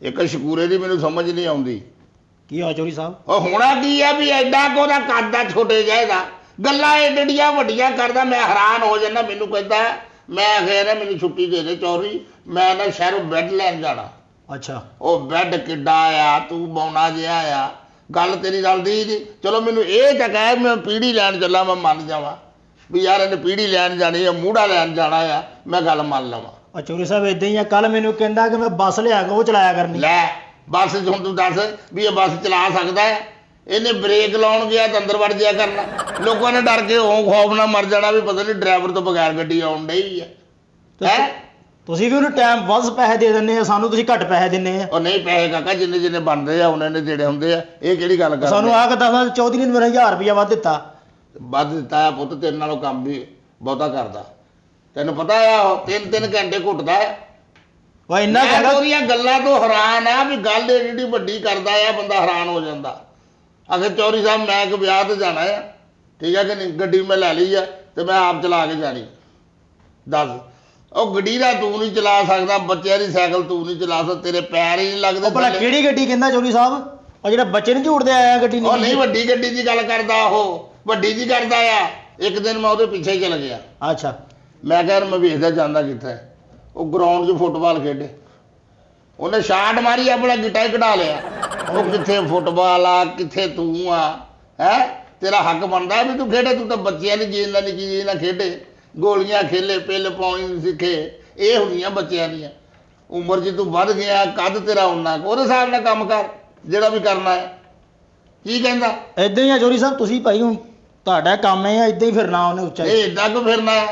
एक शकूरे की मैनू समझ नहीं आती की हो चौधरी साहब? और होना की है भी एडा को कद आ छोटे जाएगा गल्लां एडियां वड्डियां करदा मैं हैरान हो जाना। मैनू कहता मैं आखिर मैनू छुट्टी दे दे चौधरी मैं ना शहरों बैड लैन जाना। अच्छा वो बैड किड्डा आ तू बौना जिहा आ गल तेरी रलदी नहीं। चलो मैनू ये तो कह मैं पीढ़ी लैन चला मैं मन जावा भी यार इन्हें पीढ़ी लैन जानी है मूड़ा लैन जाना आ मैं गल मन लवां। और चौधरी साहब इदां ही कल मैनू कहंदा कि मैं बस लिया के वो चलाया करनी। लै बस हुण तू दस भी ये बस चला सकता है इन्हें ब्रेक लाउण गया तो अंदर वड़ जाया करना। लोगों ने डर के हों खौफ ना मर जाना भी पता नहीं ड्राइवर तो बगैर गड्डी आउण डई है। ਤੁਸੀਂ ਵੀ ਉਹਨੂੰ ਟਾਈਮ ਵੱਧ ਪੈਸੇ ਦੇ ਦਿੰਦੇ ਆ ਸਾਨੂੰ ਤੁਸੀਂ ਘੱਟ ਪੈਸੇ ਦਿੰਦੇ ਆ। ਉਹ ਨਹੀਂ ਪੈਸੇ ਕਾਕਾ ਜਿੰਨੇ ਜਿੰਨੇ ਬਣਦੇ ਆ ਉਹਨਾਂ ਨੇ ਦੇਣੇ ਹੁੰਦੇ ਆ ਇਹ ਕਿਹੜੀ ਗੱਲ ਕਰਦੇ ਸਾਨੂੰ ਆ ਕੇ ਦੱਸਦਾ ਚੌਧਰੀ ਨੇ ਮੇਰਾ 1000 ਰੁਪਇਆ ਵੱਧ ਦਿੱਤਾ। ਵੱਧ ਦਿੱਤਾ ਆ ਪੁੱਤ ਤੇਰੇ ਨਾਲੋਂ ਕੰਮ ਵੀ ਬਹੁਤਾ ਕਰਦਾ ਤੈਨੂੰ ਪਤਾ ਆ ਉਹ 3-3 ਘੰਟੇ ਘੁੱਟਦਾ ਹੈ। ਵਾ ਇੰਨਾ ਮੈਂ ਉਹਦੀਆਂ ਗੱਲਾਂ ਤੋਂ ਹੈਰਾਨ ਆ ਵੀ ਗੱਲ ਏਡੀ ਵੱਡੀ ਕਰਦਾ ਆ ਬੰਦਾ ਹੈਰਾਨ ਹੋ ਜਾਂਦਾ। ਅਗਰ ਚੌਧਰੀ ਸਾਹਿਬ ਮੈਂ ਇੱਕ ਵਿਆਹ ਤੇ ਜਾਣਾ ਆ ਠੀਕ ਹੈ ਕਿ ਨਹੀਂ ਗੱਡੀ ਮੈਂ ਲੈ ਲਈ ਆ ਤੇ ਮੈਂ ਆਪ ਚਲਾ ਕੇ ਜਾਣੀ। ਦੱਸ ਉਹ ਗੱਡੀ ਦਾ ਤੂੰ ਨਹੀਂ ਚਲਾ ਸਕਦਾ ਬੱਚਿਆਂ ਦੀ ਸਾਈਕਲ ਤੂੰ ਨਹੀਂ ਚਲਾ ਸਕਦਾ ਤੇਰੇ ਪੈਰ ਹੀ ਨਹੀਂ ਲੱਗਦੇ। ਭਲਾ ਕਿਹੜੀ ਗੱਡੀ ਕਹਿੰਦਾ ਚੌਧਰੀ ਸਾਹਿਬ? ਉਹ ਜਿਹੜਾ ਬੱਚੇ ਨੂੰ ਝੂੜਦੇ ਆਇਆ ਗੱਡੀ ਉਹ ਨਹੀਂ ਵੱਡੀ ਗੱਡੀ ਦੀ ਗੱਲ ਕਰਦਾ ਉਹ ਵੱਡੀ ਦੀ ਕਰਦਾ ਆ। ਇੱਕ ਦਿਨ ਮੈਂ ਉਹਦੇ ਪਿੱਛੇ ਚਲ ਗਿਆ। ਅੱਛਾ ਮੈਂ ਕਿਹਾ ਮੈਂ ਵੇਖਦਾ ਜਾਂਦਾ ਕਿੱਥੇ ਉਹ ਗਰਾਊਂਡ 'ਚ ਫੁੱਟਬਾਲ ਖੇਡੇ ਉਹਨੇ ਸ਼ਾਟ ਮਾਰੀ ਆਪਣਾ ਗਿੱਟਾ ਹੀ ਕਢਾ ਲਿਆ। ਉਹ ਕਿੱਥੇ ਫੁੱਟਬਾਲ ਆ ਕਿੱਥੇ ਤੂੰ ਆ ਹੈ ਤੇਰਾ ਹੱਕ ਬਣਦਾ ਵੀ ਤੂੰ ਖੇਡੇ ਤੂੰ ਤਾਂ ਬੱਚਿਆਂ ਦੀ ਗੇਮ ਨਾਲ ਨਿੱਕੀ ਜਿਹੀ ਨਾਲ ਖੇਡੇ ਗੋਲੀਆਂ ਖੇਲੇ ਪਿੱਲ ਪਾਉਣੀ ਨਹੀਂ ਸਿੱਖੇ ਇਹ ਹੁੰਦੀਆਂ ਬੱਚਿਆਂ ਦੀਆਂ। ਉਮਰ 'ਚ ਤੂੰ ਵੱਧ ਗਿਆ ਕੱਦ ਤੇਰਾ ਉਨਾ ਉਹਦੇ ਹਿਸਾਬ ਨਾਲ ਕੰਮ ਕਰ ਜਿਹੜਾ ਵੀ ਕਰਨਾ ਹੈ। ਕੀ ਕਹਿੰਦਾ ਇਦਾਂ ਹੀ ਆ ਚੌਧਰੀ ਸਾਹਿਬ ਤੁਸੀਂ ਭਾਈ ਹੁਣ ਤੁਹਾਡਾ ਕੰਮ ਹੈ ਇਦਾਂ ਹੀ ਫਿਰਨਾ ਉਹਨੇ ਉੱਚਾ ਇਹ ਏਦਾਂ ਕਿਉਂ ਫਿਰਨਾ ਹੈ।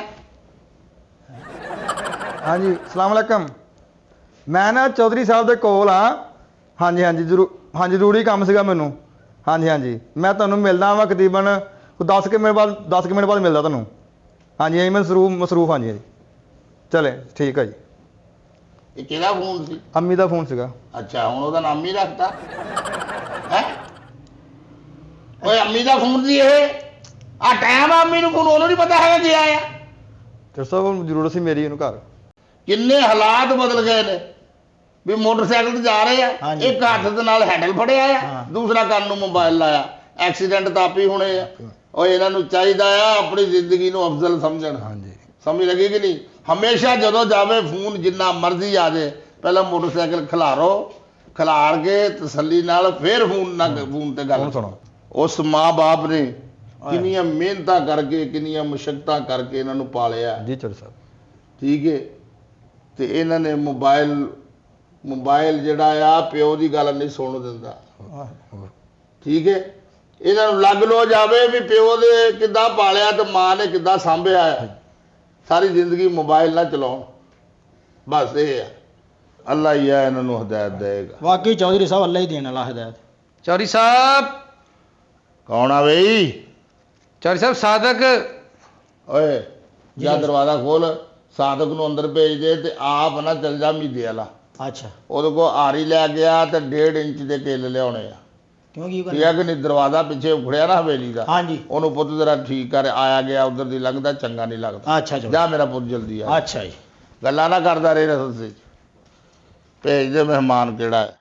हाँ जी सलाम अलैकुम मैं ना चौधरी साहब के कोल हाँ हाँ जी हाँ जी जरूरी काम सीगा मैनू हाँ जी मैं तुहानू मिलदा वा तकरीबन 10 मिनट बाद मिलदा तुहानू हाँ जी मैं मसरूफ हाँ जी चले ठीक है जी। ਇਹ ਕਿਹਦਾ ਫੋਨ ਸੀ? अम्मी का फोन सीगा। ਅੱਛਾ ਹੁਣ ਉਹਦਾ ਨਾਮ ਹੀ ਰੱਖਤਾ ਹੈ ਓਏ ਅੰਮੀ ਦਾ ਫੋਨ ਸੀ ਇਹ ਆ ਟਾਈਮ ਆ ਅੰਮੀ ਨੂੰ ਫੋਨ ਉਹਨੂੰ ਨਹੀਂ ਪਤਾ ਹੈਗਾ ਕੀ ਆਇਆ। चौधरी साहब जरूरत सी मेरी इहनू घर ਕਿੰਨੇ ਹਾਲਾਤ ਬਦਲ ਗਏ ਨੇ ਵੀ ਮੋਟਰਸਾਈਕਲ ਤੇ ਜਾ ਰਹੇ ਆ ਇੱਕ ਹੱਥ ਦੇ ਨਾਲ ਹੈਂਡਲ ਫੜਿਆ ਆ ਦੂਸਰਾ ਕੰਨ ਨੂੰ ਮੋਬਾਈਲ ਲਾਇਆ ਐਕਸੀਡੈਂਟ ਤਾਂ ਆਪ ਹੀ ਹੋਣੇ ਆ। ਓਏ ਇਹਨਾਂ ਨੂੰ ਚਾਹੀਦਾ ਆ ਆਪਣੀ ਜ਼ਿੰਦਗੀ ਨੂੰ ਅਫਜ਼ਲ ਸਮਝਣ। हाँ जी ਸਮਝ ਲੱਗੀ ਕਿ ਨਹੀਂ ਹਮੇਸ਼ਾ ਜਦੋਂ ਜਾਵੇ ਫੋਨ ਜਿੰਨਾ ਮਰਜ਼ੀ ਆ ਜਾਏ ਪਹਿਲਾਂ ਮੋਟਰਸਾਈਕਲ ਖਿਲਾਰ ਕੇ ਤਸੱਲੀ ਨਾਲ ਫਿਰ ਫੋਨ ਤੇ ਗੱਲ सुनो ਉਸ ਮਾਂ-ਬਾਪ ਨੇ ਕਿੰਨੀਆਂ ਮਿਹਨਤਾਂ ਕਰਕੇ ਕਿੰਨੀਆਂ ਮੁਸ਼ਕਲਾਂ ਕਰਕੇ ਇਹਨਾਂ ਨੂੰ ਪਾਲਿਆ जी चौधरी साहब ਠੀਕ ਹੈ ਤੇ ਇਹਨਾਂ ਨੇ ਮੋਬਾਈਲ ਜਿਹੜਾ ਆ ਪਿਓ ਦੀ ਗੱਲ ਨਹੀਂ ਸੁਣ ਦਿੰਦਾ ਠੀਕ ਹੈ। ਇਹਨਾਂ ਨੂੰ ਲੱਗ ਲੋ ਜਾਵੇ ਵੀ ਪਿਓ ਦੇ ਕਿੱਦਾਂ ਪਾਲਿਆ ਤੇ ਮਾਂ ਨੇ ਕਿੱਦਾਂ ਸਾਂਭਿਆ ਸਾਰੀ ਜ਼ਿੰਦਗੀ ਮੋਬਾਈਲ ਨਾ ਚਲਾਉਣ ਬਸ ਇਹ ਆ। ਅੱਲਾ ਹੀ ਆ ਇਹਨਾਂ ਨੂੰ ਹਦਾਇਤ ਦੇਗਾ। ਵਾਕਈ ਚੌਧਰੀ ਸਾਹਿਬ ਅੱਲਾ ਹੀ ਦੇਣ ਵਾਲਾ ਹਦਾਇਤ। चौधरी साहब ਕੌਣ ਆ ਬਈ? चौधरी साहब सादक ਓਏ ਜਾਂ ਦਰਵਾਜ਼ਾ ਖੋਲ ਸਾਦਕ ਨੂੰ ਅੰਦਰ ਭੇਜ ਦੇ ਤੇ ਆਪ ਨਾ ਚੱਲ ਜਾ ਮੀਦੇ ਵਾਲਾ ਅੱਛਾ ਉਹਦੇ ਕੋਲ ਆਰੀ ਲੈ ਗਿਆ ਤੇ 1.5 ਇੰਚ ਦੇ ਕੇਲੇ ਲਿਆਉਣੇ ਆ ਕਿਉਂ ਕੀ ਠੀਕ ਹੈ ਕਿ ਨਹੀਂ। ਦਰਵਾਜ਼ਾ ਪਿੱਛੇ ਉਖੜਿਆ ਨਾ ਹਵੇਲੀ ਦਾ ਹਾਂਜੀ ਉਹਨੂੰ ਪੁੱਤ ਜ਼ਰਾ ਠੀਕ ਕਰ ਆਇਆ ਗਿਆ ਉਧਰ ਦੀ ਲੰਘਦਾ ਚੰਗਾ ਨਹੀਂ ਲੱਗਦਾ। ਅੱਛਾ ਜਾ ਮੇਰਾ ਪੁੱਤ ਜਲਦੀ ਆ। ਅੱਛਾ ਜੀ ਗੱਲਾਂ ਨਾ ਕਰਦਾ ਰਹੇ ਰਸਤੇ 'ਚ ਭੇਜ ਦੇ ਮਹਿਮਾਨ ਕਿਹੜਾ ਹੈ।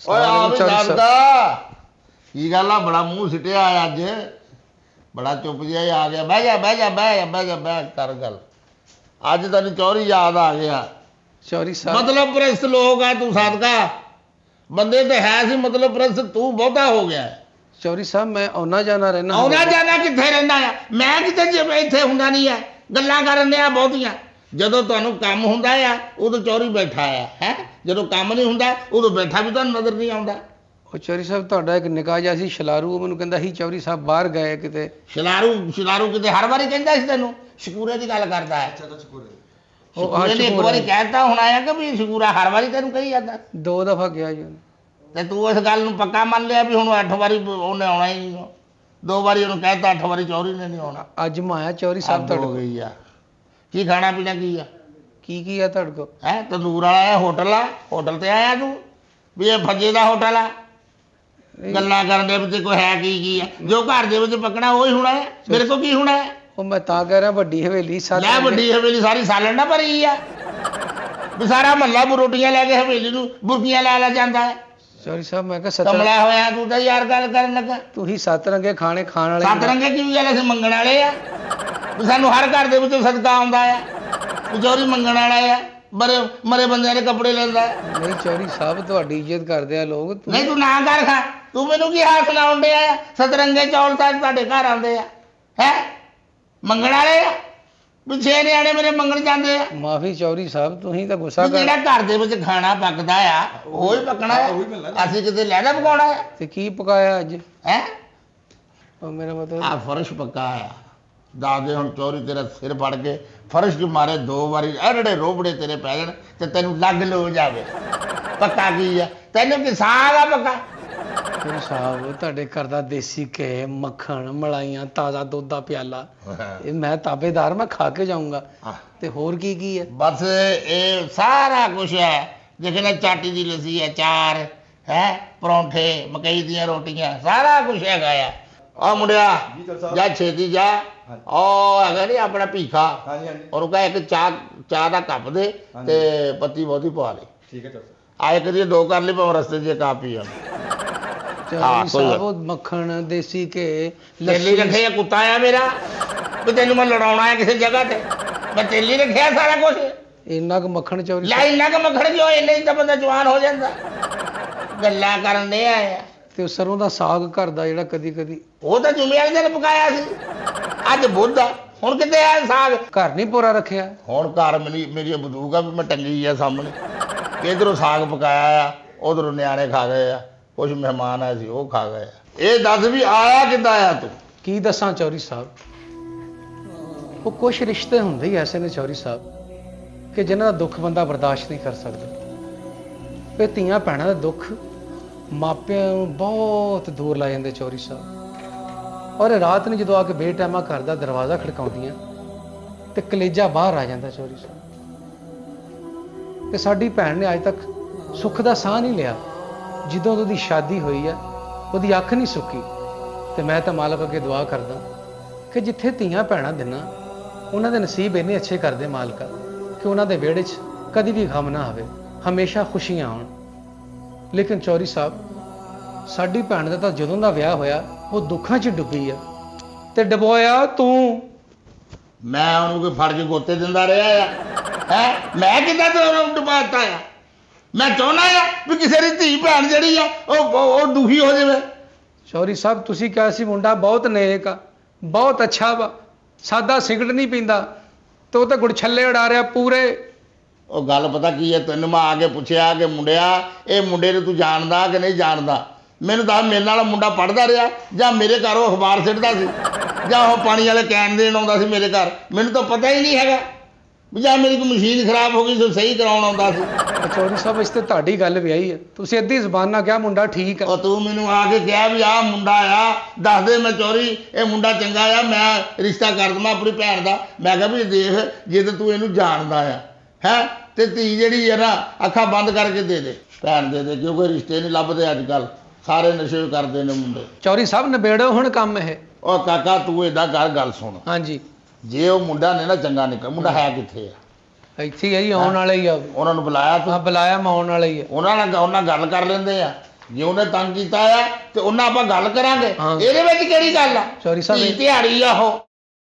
ਓਏ ਆ ਵੀ ਦੱਸਦਾ ਕੀ ਗੱਲ ਆ ਬੜਾ ਮੂੰਹ ਸਿੱਟਿਆ ਅੱਜ ਬੜਾ ਚੁੱਪ ਜਿਹਾ ਆ ਗਿਆ। ਬਹਿ ਜਾ ਕਰ ਗੱਲ ਅੱਜ ਤੈਨੂੰ ਚੌਧਰੀ ਯਾਦ ਆ ਗਿਆ। चौधरी साहब ਮਤਲਬ ਪ੍ਰਸਤ ਲੋਕ ਆ ਤੂੰ ਸਾਦਕਾ ਬੰਦੇ ਤੇ ਹੈ ਸੀ ਮਤਲਬ ਪ੍ਰਸਤ ਤੂੰ ਬਹੁਤਾ ਹੋ ਗਿਆ। चौधरी साहब मैं आना जाना रहना ਆਉਣਾ ਜਾਣਾ ਕਿੱਥੇ ਰਹਿੰਦਾ ਆ ਮੈਂ ਕਿਤੇ ਜਿਵੇਂ ਇੱਥੇ ਹੁੰਦਾ ਨਹੀਂ ਆ ਗੱਲਾਂ ਕਰਨ ਆ ਬਹੁਤੀਆਂ। ਜਦੋਂ ਤੁਹਾਨੂੰ ਕੰਮ ਹੁੰਦਾ ਆ ਉਦੋਂ ਚੌਧਰੀ ਬੈਠਾ ਆ ਹੈ ਜਦੋਂ ਕੰਮ ਨਹੀਂ ਹੁੰਦਾ ਉਦੋਂ ਬੈਠਾ ਵੀ ਤੁਹਾਨੂੰ ਨਜ਼ਰ ਨਹੀਂ ਆਉਂਦਾ। ਉਹ ਚੌਧਰੀ ਸਾਹਿਬ ਤੁਹਾਡਾ ਇੱਕ ਨਿਕਾਹ ਜਿਹਾ ਸੀ ਸ਼ਲਾਰੂ ਉਹ ਮੈਨੂੰ ਕਹਿੰਦਾ ਸੀ ਚੌਧਰੀ ਸਾਹਿਬ ਬਾਹਰ ਗਏ ਕਿਤੇ। ਸ਼ਲਾਰੂ ਕਿਤੇ ਹਰ ਵਾਰੀ ਕਹਿੰਦਾ ਸੀ ਤੈਨੂੰ ਸ਼ਕੂਰੇ ਦੀ ਗੱਲ ਕਰਦਾ ਹੈ। ਸ਼ਕੂਰੇ ਨੇ ਇੱਕ ਵਾਰੀ ਕਹਿਤਾ ਹੁਣ ਆਇਆ ਕਿ ਵੀ ਸ਼ਕੂਰਾ ਹਰ ਵਾਰੀ ਤੈਨੂੰ ਕਹੀ ਜਾਂਦਾ। 2 ਦਫਾ ਗਿਆ ਜੀ ਉਹਨੇ। ਤੇ ਤੂੰ ਇਸ ਗੱਲ ਨੂੰ ਪੱਕਾ ਮੰਨ ਲਿਆ ਵੀ ਹੁਣ 8 ਵਾਰੀ ਉਹਨੇ ਆਉਣਾ ਹੀ ਨਹੀਂ। 2 ਵਾਰੀ ਉਹਨੂੰ ਕਹਿਤਾ 8 ਵਾਰੀ ਚੌਧਰੀ ਨੇ ਨਹੀਂ ਆਉਣਾ। ਅੱਜ ਮੈਂ ਆਇਆ ਚੌਧਰੀ ਸਾਹਿਬ ਤੁਹਾਡੇ ਹੋ ਕੋਲ। ਗਈ ਆ ਕੀ ਖਾਣਾ ਪੀਣਾ ਕੀ ਆ ਕੀ ਆ ਤੁਹਾਡੇ ਕੋਲ? ਹੈ ਤੰਦੂਰ ਵਾਲਾ ਹੋਟਲ ਆ ਹੋਟਲ ਤੇ ਆਇਆ ਤੂੰ ਵੀ ਇਹ ਫੱਜੇ ਦਾ ਹੋਟਲ ਆ ਗੱਲਾਂ ਕਰਨ ਦੇ ਵਿੱਚ ਕੋਈ ਹੈ ਕੀ ਆ ਜੋ ਘਰ ਦੇ ਵਿੱਚ ਪੱਕਣਾ ਉਹੀ ਹੋਣਾ ਹੈ ਮੇਰੇ ਕੋਲ ਕੀ ਹੋਣਾ ਹੈ। ਉਹ ਮੈਂ ਤਾਂ ਕਹਿ ਰਿਹਾ ਵੱਡੀ ਹਵੇਲੀ ਲੈ ਵੱਡੀ ਹਵੇਲੀ ਸਾਰੀ ਸਾਲਣ ਨਾ ਭਰੀ ਆ ਵੀ ਸਾਰਾ ਮਹੱਲਾ ਰੋਟੀਆਂ ਲੈ ਕੇ ਹਵੇਲੀ ਨੂੰ ਬੁਰਕੀਆਂ ਲਾ ਜਾਂਦਾ ਹੈ। ਚੌਧਰੀ ਸਾਹਿਬ ਮੈਂ ਕਿਹਾ ਸੱਤ ਕਮਲਾ ਹੋਇਆ ਤੂੰ ਤਾਂ ਯਾਰ ਗੱਲ ਕਰਨ ਲੱਗਾ। ਤੁਸੀਂ ਸੱਤ ਰੰਗੇ ਖਾਣੇ ਖਾਣ ਵਾਲੇ ਸੱਤ ਰੰਗੇ ਕੀ ਗੱਲ, ਅਸੀਂ ਮੰਗਣ ਵਾਲੇ ਆ ਵੀ ਸਾਨੂੰ ਹਰ ਘਰ ਦੇ ਵਿੱਚੋਂ ਸਦਕਾ ਆਉਂਦਾ ਆ। ਵੀ ਚੋਰੀ ਮੰਗਣ ਵਾਲਾ ਆ, ਮਰੇ ਬੰਦਿਆਂ ਦੇ ਕੱਪੜੇ ਲੈਂਦਾ ਹੈ। ਨਹੀਂ ਚੌਧਰੀ ਸਾਹਿਬ ਤੁਹਾਡੀ ਇੱਜ਼ਤ ਕਰਦੇ ਆ ਲੋਕ। ਨਹੀਂ ਤੂੰ ਨਾ ਕਰ ਖਾ, ਤੂੰ ਮੈਨੂੰ ਕੀ ਹਾਲ ਸੁਣਾਉਣ ਡਿਆ ਆ? ਸਤਰੰਗੇ ਚੌਲ ਤਾਂ ਤੁਹਾਡੇ ਘਰ ਆਉਂਦੇ ਆ ਹੈ ਮੰਗਣ ਵਾਲੇ ਆ, ਵੀ 6 ਨਿਆਣੇ ਮੇਰੇ ਮੰਗਣ ਜਾਂਦੇ ਆ। ਮਾਫੀ ਚੌਧਰੀ ਸਾਹਿਬ ਤੁਸੀਂ ਤਾਂ ਗੁੱਸਾ ਵੀ ਕਰ ਜਿਹੜਾ ਘਰ ਦੇ ਵਿੱਚ ਖਾਣਾ ਪੱਕਦਾ ਆ ਉਹ ਹੀ ਪੱਕਣਾ ਆ, ਅਸੀਂ ਕਿਤੇ ਲੈਣਾ ਪਕਾਉਣਾ ਆ ਤੇ ਕੀ ਪਕਾਇਆ ਅੱਜ? ਹੈ। ਉਹ ਮੇਰਾ ਮਤਲਬ ਆ ਫਰਸ਼ ਪੱਕਾ ਆ, ਦੱਸਦੇ ਹੁਣ ਚੋਰੀ ਤੇਰਾ ਸਿਰ ਫੜ ਕੇ ਫਰਸ਼ 'ਚ ਮਾਰੇ 2 ਵਾਰੀ ਅਰੜੇ ਰੋਬੜੇ ਤੇਰੇ ਪੈ ਜਾਣ ਤੇ ਤੈਨੂੰ ਲੱਗ ਲੋ ਜਾਵੇ। ਪੱਕਾ ਕੀ ਆ ਤੈਨੂੰ, ਕਿ ਸਾਗ ਆ ਪੱਕਾ? ਚੌਧਰੀ ਸਾਹਿਬ ਤੁਹਾਡੇ ਘਰ ਦਾ ਦੇਸੀ ਘੇ, ਮੱਖਣ, ਮਲਾਈਆਂ, ਤਾਜ਼ਾ ਦੁੱਧ ਦਾ ਪਿਆਲਾ, ਇਹ ਮੈਂ ਤਾਬੇਦਾਰ, ਮੈਂ ਖਾ ਕੇ ਜਾਊਂਗਾ। ਤੇ ਹੋਰ ਕੀ ਕੀ ਹੈ? ਬਸ ਇਹ ਸਾਰਾ ਕੁਝ ਹੈ। ਦੇਖਣਾ ਚਾਟੀ ਦੀ ਲੱਸੀ ਹੈ, ਚਾਰ ਹੈ, ਪਰੌਂਠੇ, ਮਕਈ ਦੀਆਂ ਰੋਟੀਆਂ, ਸਾਰਾ ਕੁਝ ਹੈਗਾ ਆ। ਆ ਮੁੰਡਿਆ ਜਾ ਛੇਤੀ ਜਾ, ਉਹ ਹੈਗਾ ਨਹੀਂ ਆਪਣਾ ਭੀਖਾ, ਉਹਨੂੰ ਕਹੇ ਇੱਕ ਚਾਹ ਦਾ ਕੱਪ ਦੇ ਤੇ ਪੱਤੀ ਬਹੁਤੀ ਪਵਾ ਲੈ। ਠੀਕ ਹੈ ਸਰ। ਆ ਇੱਕ ਦੀ 2 ਕਰ ਲਈ ਭਾਵੇਂ ਰਸਤੇ 'ਚ ਕਾਪ ਪੀ ਜਾਣ। ਚੌਧਰੀ ਸਾਹਿਬ ਉਹ ਮੱਖਣ, ਦੇਸੀ ਘੇ, ਤੇਲੀ ਰੱਖਿਆ ਕੁੱਤਾ ਆ ਮੇਰਾ, ਵੀ ਤੈਨੂੰ ਮੈਂ ਲੜਾਉਣਾ ਹੈ ਕਿਸੇ ਜਗ੍ਹਾ ਤੇ, ਮੈਂ ਤੇਲੀ ਰੱਖਿਆ ਸਾਰਾ ਕੁਝ। ਇੰਨਾ ਕੁ ਮੱਖਣ ਚੌਧਰੀ ਲੈ ਇੰਨਾ ਕੁ ਮੱਖਣ ਕਿਉਂ, ਇੰਨੇ ਹੀ ਤਾਂ ਬੰਦਾ ਜਵਾਨ ਹੋ ਜਾਂਦਾ। ਗੱਲਾਂ ਕਰਨ ਦੇ ਆਇਆ। ਤੇ ਉਹ ਸਰੋਂ ਦਾ ਸਾਗ ਘਰ ਦਾ ਜਿਹੜਾ ਕਦੀ ਕਦੀ ਉਹ ਤਾਂ ਜੁਮੇ ਵਾਲੇ ਦਿਨ ਪਕਾਇਆ ਸੀ, ਅੱਜ ਬੁੱਧ ਆ, ਹੁਣ ਕਿਤੇ ਆ ਸਾਗ। ਘਰ ਨਹੀਂ ਪੂਰਾ ਰੱਖਿਆ। ਹੁਣ ਘਰ ਮੇਰੀ ਬੰਦੂਕ ਆ ਵੀ ਮੈਂ ਟੰਗੀ ਆ ਸਾਹਮਣੇ, ਕਿਧਰੋਂ ਸਾਗ ਪਕਾਇਆ ਆ, ਉਧਰੋਂ ਨਿਆਣੇ ਖਾ ਗਏ ਆ, ਕੁਝ ਮਹਿਮਾਨ ਆਏ ਸੀ ਉਹ ਖਾ ਗਏ ਆ। ਇਹ ਦੱਸ ਵੀ ਆਇਆ ਕਿੱਦਾਂ ਆ ਤੂੰ? ਕੀ ਦੱਸਾਂ ਚੌਧਰੀ ਸਾਹਿਬ, ਉਹ ਕੁਝ ਰਿਸ਼ਤੇ ਹੁੰਦੇ ਹੀ ਐਸੇ ਨੇ ਚੌਧਰੀ ਸਾਹਿਬ ਕਿ ਜਿਨ੍ਹਾਂ ਦਾ ਦੁੱਖ ਬੰਦਾ ਬਰਦਾਸ਼ਤ ਨਹੀਂ ਕਰ ਸਕਦਾ। ਇਹ ਧੀਆਂ ਭੈਣਾਂ ਦਾ ਦੁੱਖ ਮਾਪਿਆਂ ਨੂੰ ਬਹੁਤ ਦੂਰ ਲਾ ਜਾਂਦੇ ਚੌਧਰੀ ਸਾਹਿਬ। ਔਰ ਰਾਤ ਨੂੰ ਜਦੋਂ ਆ ਕੇ ਬੇਟਾਈਮਾ ਘਰ ਦਾ ਦਰਵਾਜ਼ਾ ਖੜਕਾਉਂਦੀਆਂ ਤੇ ਕਲੇਜਾ ਬਾਹਰ ਆ ਜਾਂਦਾ ਚੌਧਰੀ ਸਾਹਿਬ। ਤੇ ਸਾਡੀ ਭੈਣ ਨੇ ਅੱਜ ਤੱਕ ਸੁੱਖ ਦਾ ਸਾਹ ਨਹੀਂ ਲਿਆ। ਜਦੋਂ ਉਹਦੀ ਸ਼ਾਦੀ ਹੋਈ ਆ ਉਹਦੀ ਅੱਖ ਨਹੀਂ ਸੁੱਕੀ। ਤੇ ਮੈਂ ਤਾਂ ਮਾਲਕ ਅੱਗੇ ਦੁਆ ਕਰਦਾ ਕਿ ਜਿੱਥੇ ਧੀਆਂ ਭੈਣਾਂ ਦੇਣਾ ਉਹਨਾਂ ਦੇ ਨਸੀਬ ਇੰਨੇ ਅੱਛੇ ਕਰਦੇ ਮਾਲਕਾ ਕਿ ਉਹਨਾਂ ਦੇ ਵਿਹੜੇ 'ਚ ਕਦੀ ਵੀ ਗਮ ਨਾ ਆਵੇ, ਹਮੇਸ਼ਾ ਖੁਸ਼ੀਆਂ ਆਉਣ। ਲੇਕਿਨ ਚੌਧਰੀ ਸਾਹਿਬ ਸਾਡੀ ਭੈਣ ਦਾ ਤਾਂ ਜਦੋਂ ਦਾ ਵਿਆਹ ਹੋਇਆ ਉਹ ਦੁੱਖਾਂ 'ਚ ਡੁੱਬੀ ਆ। ਤੇ ਡੁਬੋਇਆ ਤੂੰ। ਮੈਂ ਉਹਨੂੰ ਕੋਈ ਫੜ ਕੇ ਗੋਤੇ ਦਿੰਦਾ ਰਿਹਾ ਆ ਹੈ? ਮੈਂ ਕਿੱਦਾਂ ਤੈਨੂੰ ਡੁਬਾਤਾ ਆ? ਮੈਂ ਚਾਹੁੰਦਾ ਆ ਵੀ ਕਿਸੇ ਦੀ ਧੀ ਭੈਣ ਜਿਹੜੀ ਆ ਉਹ ਦੁਖੀ ਹੋ ਜਾਵੇ। ਚੌਧਰੀ ਸਾਹਿਬ ਤੁਸੀਂ ਕਿਹਾ ਸੀ ਮੁੰਡਾ ਬਹੁਤ ਨੇਕ ਆ, ਬਹੁਤ ਅੱਛਾ ਵਾ, ਸਾਦਾ ਸਿਗਰਟ ਨਹੀਂ ਪੀਂਦਾ, ਤੇ ਉਹ ਤਾਂ ਗੁੜਛੱਲੇ ਉਡਾ ਰਿਹਾ ਪੂਰੇ। ਉਹ ਗੱਲ ਪਤਾ ਕੀ ਹੈ, ਤੈਨੂੰ ਮੈਂ ਆ ਕੇ ਪੁੱਛਿਆ ਕਿ ਮੁੰਡਿਆ ਇਹ ਮੁੰਡੇ ਨੂੰ ਤੂੰ ਜਾਣਦਾ ਕਿ ਨਹੀਂ ਜਾਣਦਾ? ਮੈਨੂੰ ਤਾਂ ਮੇਰੇ ਨਾਲ ਮੁੰਡਾ ਪੜ੍ਹਦਾ ਰਿਹਾ, ਜਾਂ ਮੇਰੇ ਘਰ ਉਹ ਅਖਬਾਰ ਸਿੱਟਦਾ ਸੀ, ਜਾਂ ਉਹ ਪਾਣੀ ਵਾਲੇ ਕੈਨ ਦੇਣ ਆਉਂਦਾ ਸੀ ਮੇਰੇ ਘਰ, ਮੈਨੂੰ ਤਾਂ ਪਤਾ ਹੀ ਨਹੀਂ ਹੈਗਾ। ਵੀ ਜਾਂ ਮੇਰੀ ਕੋਈ ਮਸ਼ੀਨ ਖਰਾਬ ਹੋ ਗਈ ਸੋ ਸਹੀ ਕਰਾਉਣ ਆਉਂਦਾ ਸੀ। ਚੌਧਰੀ ਸਾਹਿਬ ਇਸ ਤੇ ਤੁਹਾਡੀ ਗੱਲ ਵੀ ਆਈ ਹੈ, ਤੁਸੀਂ ਅੱਧੀ ਜ਼ਬਾਨ ਨਾਲ ਕਿਹਾ ਮੁੰਡਾ ਠੀਕ ਆ। ਉਹ ਤੂੰ ਮੈਨੂੰ ਆ ਕੇ ਕਿਹਾ ਵੀ ਆਹ ਮੁੰਡਾ ਆ, ਦੱਸ ਦੇ ਮੈਂ ਚੌਰੀ ਇਹ ਮੁੰਡਾ ਚੰਗਾ ਆ, ਮੈਂ ਰਿਸ਼ਤਾ ਕਰ ਦਵਾਂ ਆਪਣੀ ਭੈਣ ਦਾ। ਮੈਂ ਕਿਹਾ ਵੀ ਦੇਖ ਜੇ ਤਾਂ ਤੂੰ ਇਹਨੂੰ ਜਾਣਦਾ ਆ ਹੈ ਤੇ ਧੀ ਜਿਹੜੀ ਹੈ ਨਾ ਅੱਖਾਂ ਬੰਦ ਕਰਕੇ ਦੇ ਦੇ, ਭੈਣ ਦੇ ਦੇ, ਕਿਉਂਕਿ ਰਿਸ਼ਤੇ ਨਹੀਂ ਲੱਭਦੇ ਅੱਜ ਕੱਲ, ਸਾਰੇ ਨਸ਼ੇ ਕਰਦੇ ਨੇ ਮੁੰਡੇ। ਚੌਧਰੀ ਸਾਹਿਬ ਨਿਬੇੜੋ ਹੁਣ ਕੰਮ ਇਹ। ਉਹ ਕਾਕਾ ਤੂੰ ਏਦਾਂ ਗੱਲ ਸੁਣ, ਹਾਂਜੀ ਜੇ ਉਹ ਮੁੰਡਾ ਨੇ ਨਾ ਚੰਗਾ ਨਿਕਲ, ਮੁੰਡਾ ਹੈ ਕਿੱਥੇ ਆ? ਇੱਥੇ ਹੀ ਆ ਜੀ, ਆਉਣ ਵਾਲਾ ਹੀ ਆ। ਉਹਨਾਂ ਨੂੰ ਬੁਲਾਇਆ ਹਾਂ ਤੂੰ? ਬੁਲਾਇਆ, ਮੈਂ ਆਉਣ ਵਾਲਾ ਹੀ ਆ। ਉਹਨਾਂ ਗੱਲ ਕਰ ਲੈਂਦੇ ਆ, ਜੇ ਉਹਨੇ ਤੰਗ ਕੀਤਾ ਆ ਤੇ ਉਹਨਾਂ ਆਪਾਂ ਗੱਲ ਕਰਾਂਗੇ। ਹਾਂ। ਇਹਦੇ ਵਿੱਚ ਕਿਹੜੀ ਗੱਲ ਆ? ਚੌਧਰੀ ਸਾਹਿਬ ਧੀ ਦਿਹਾੜੀ ਆ ਉਹ।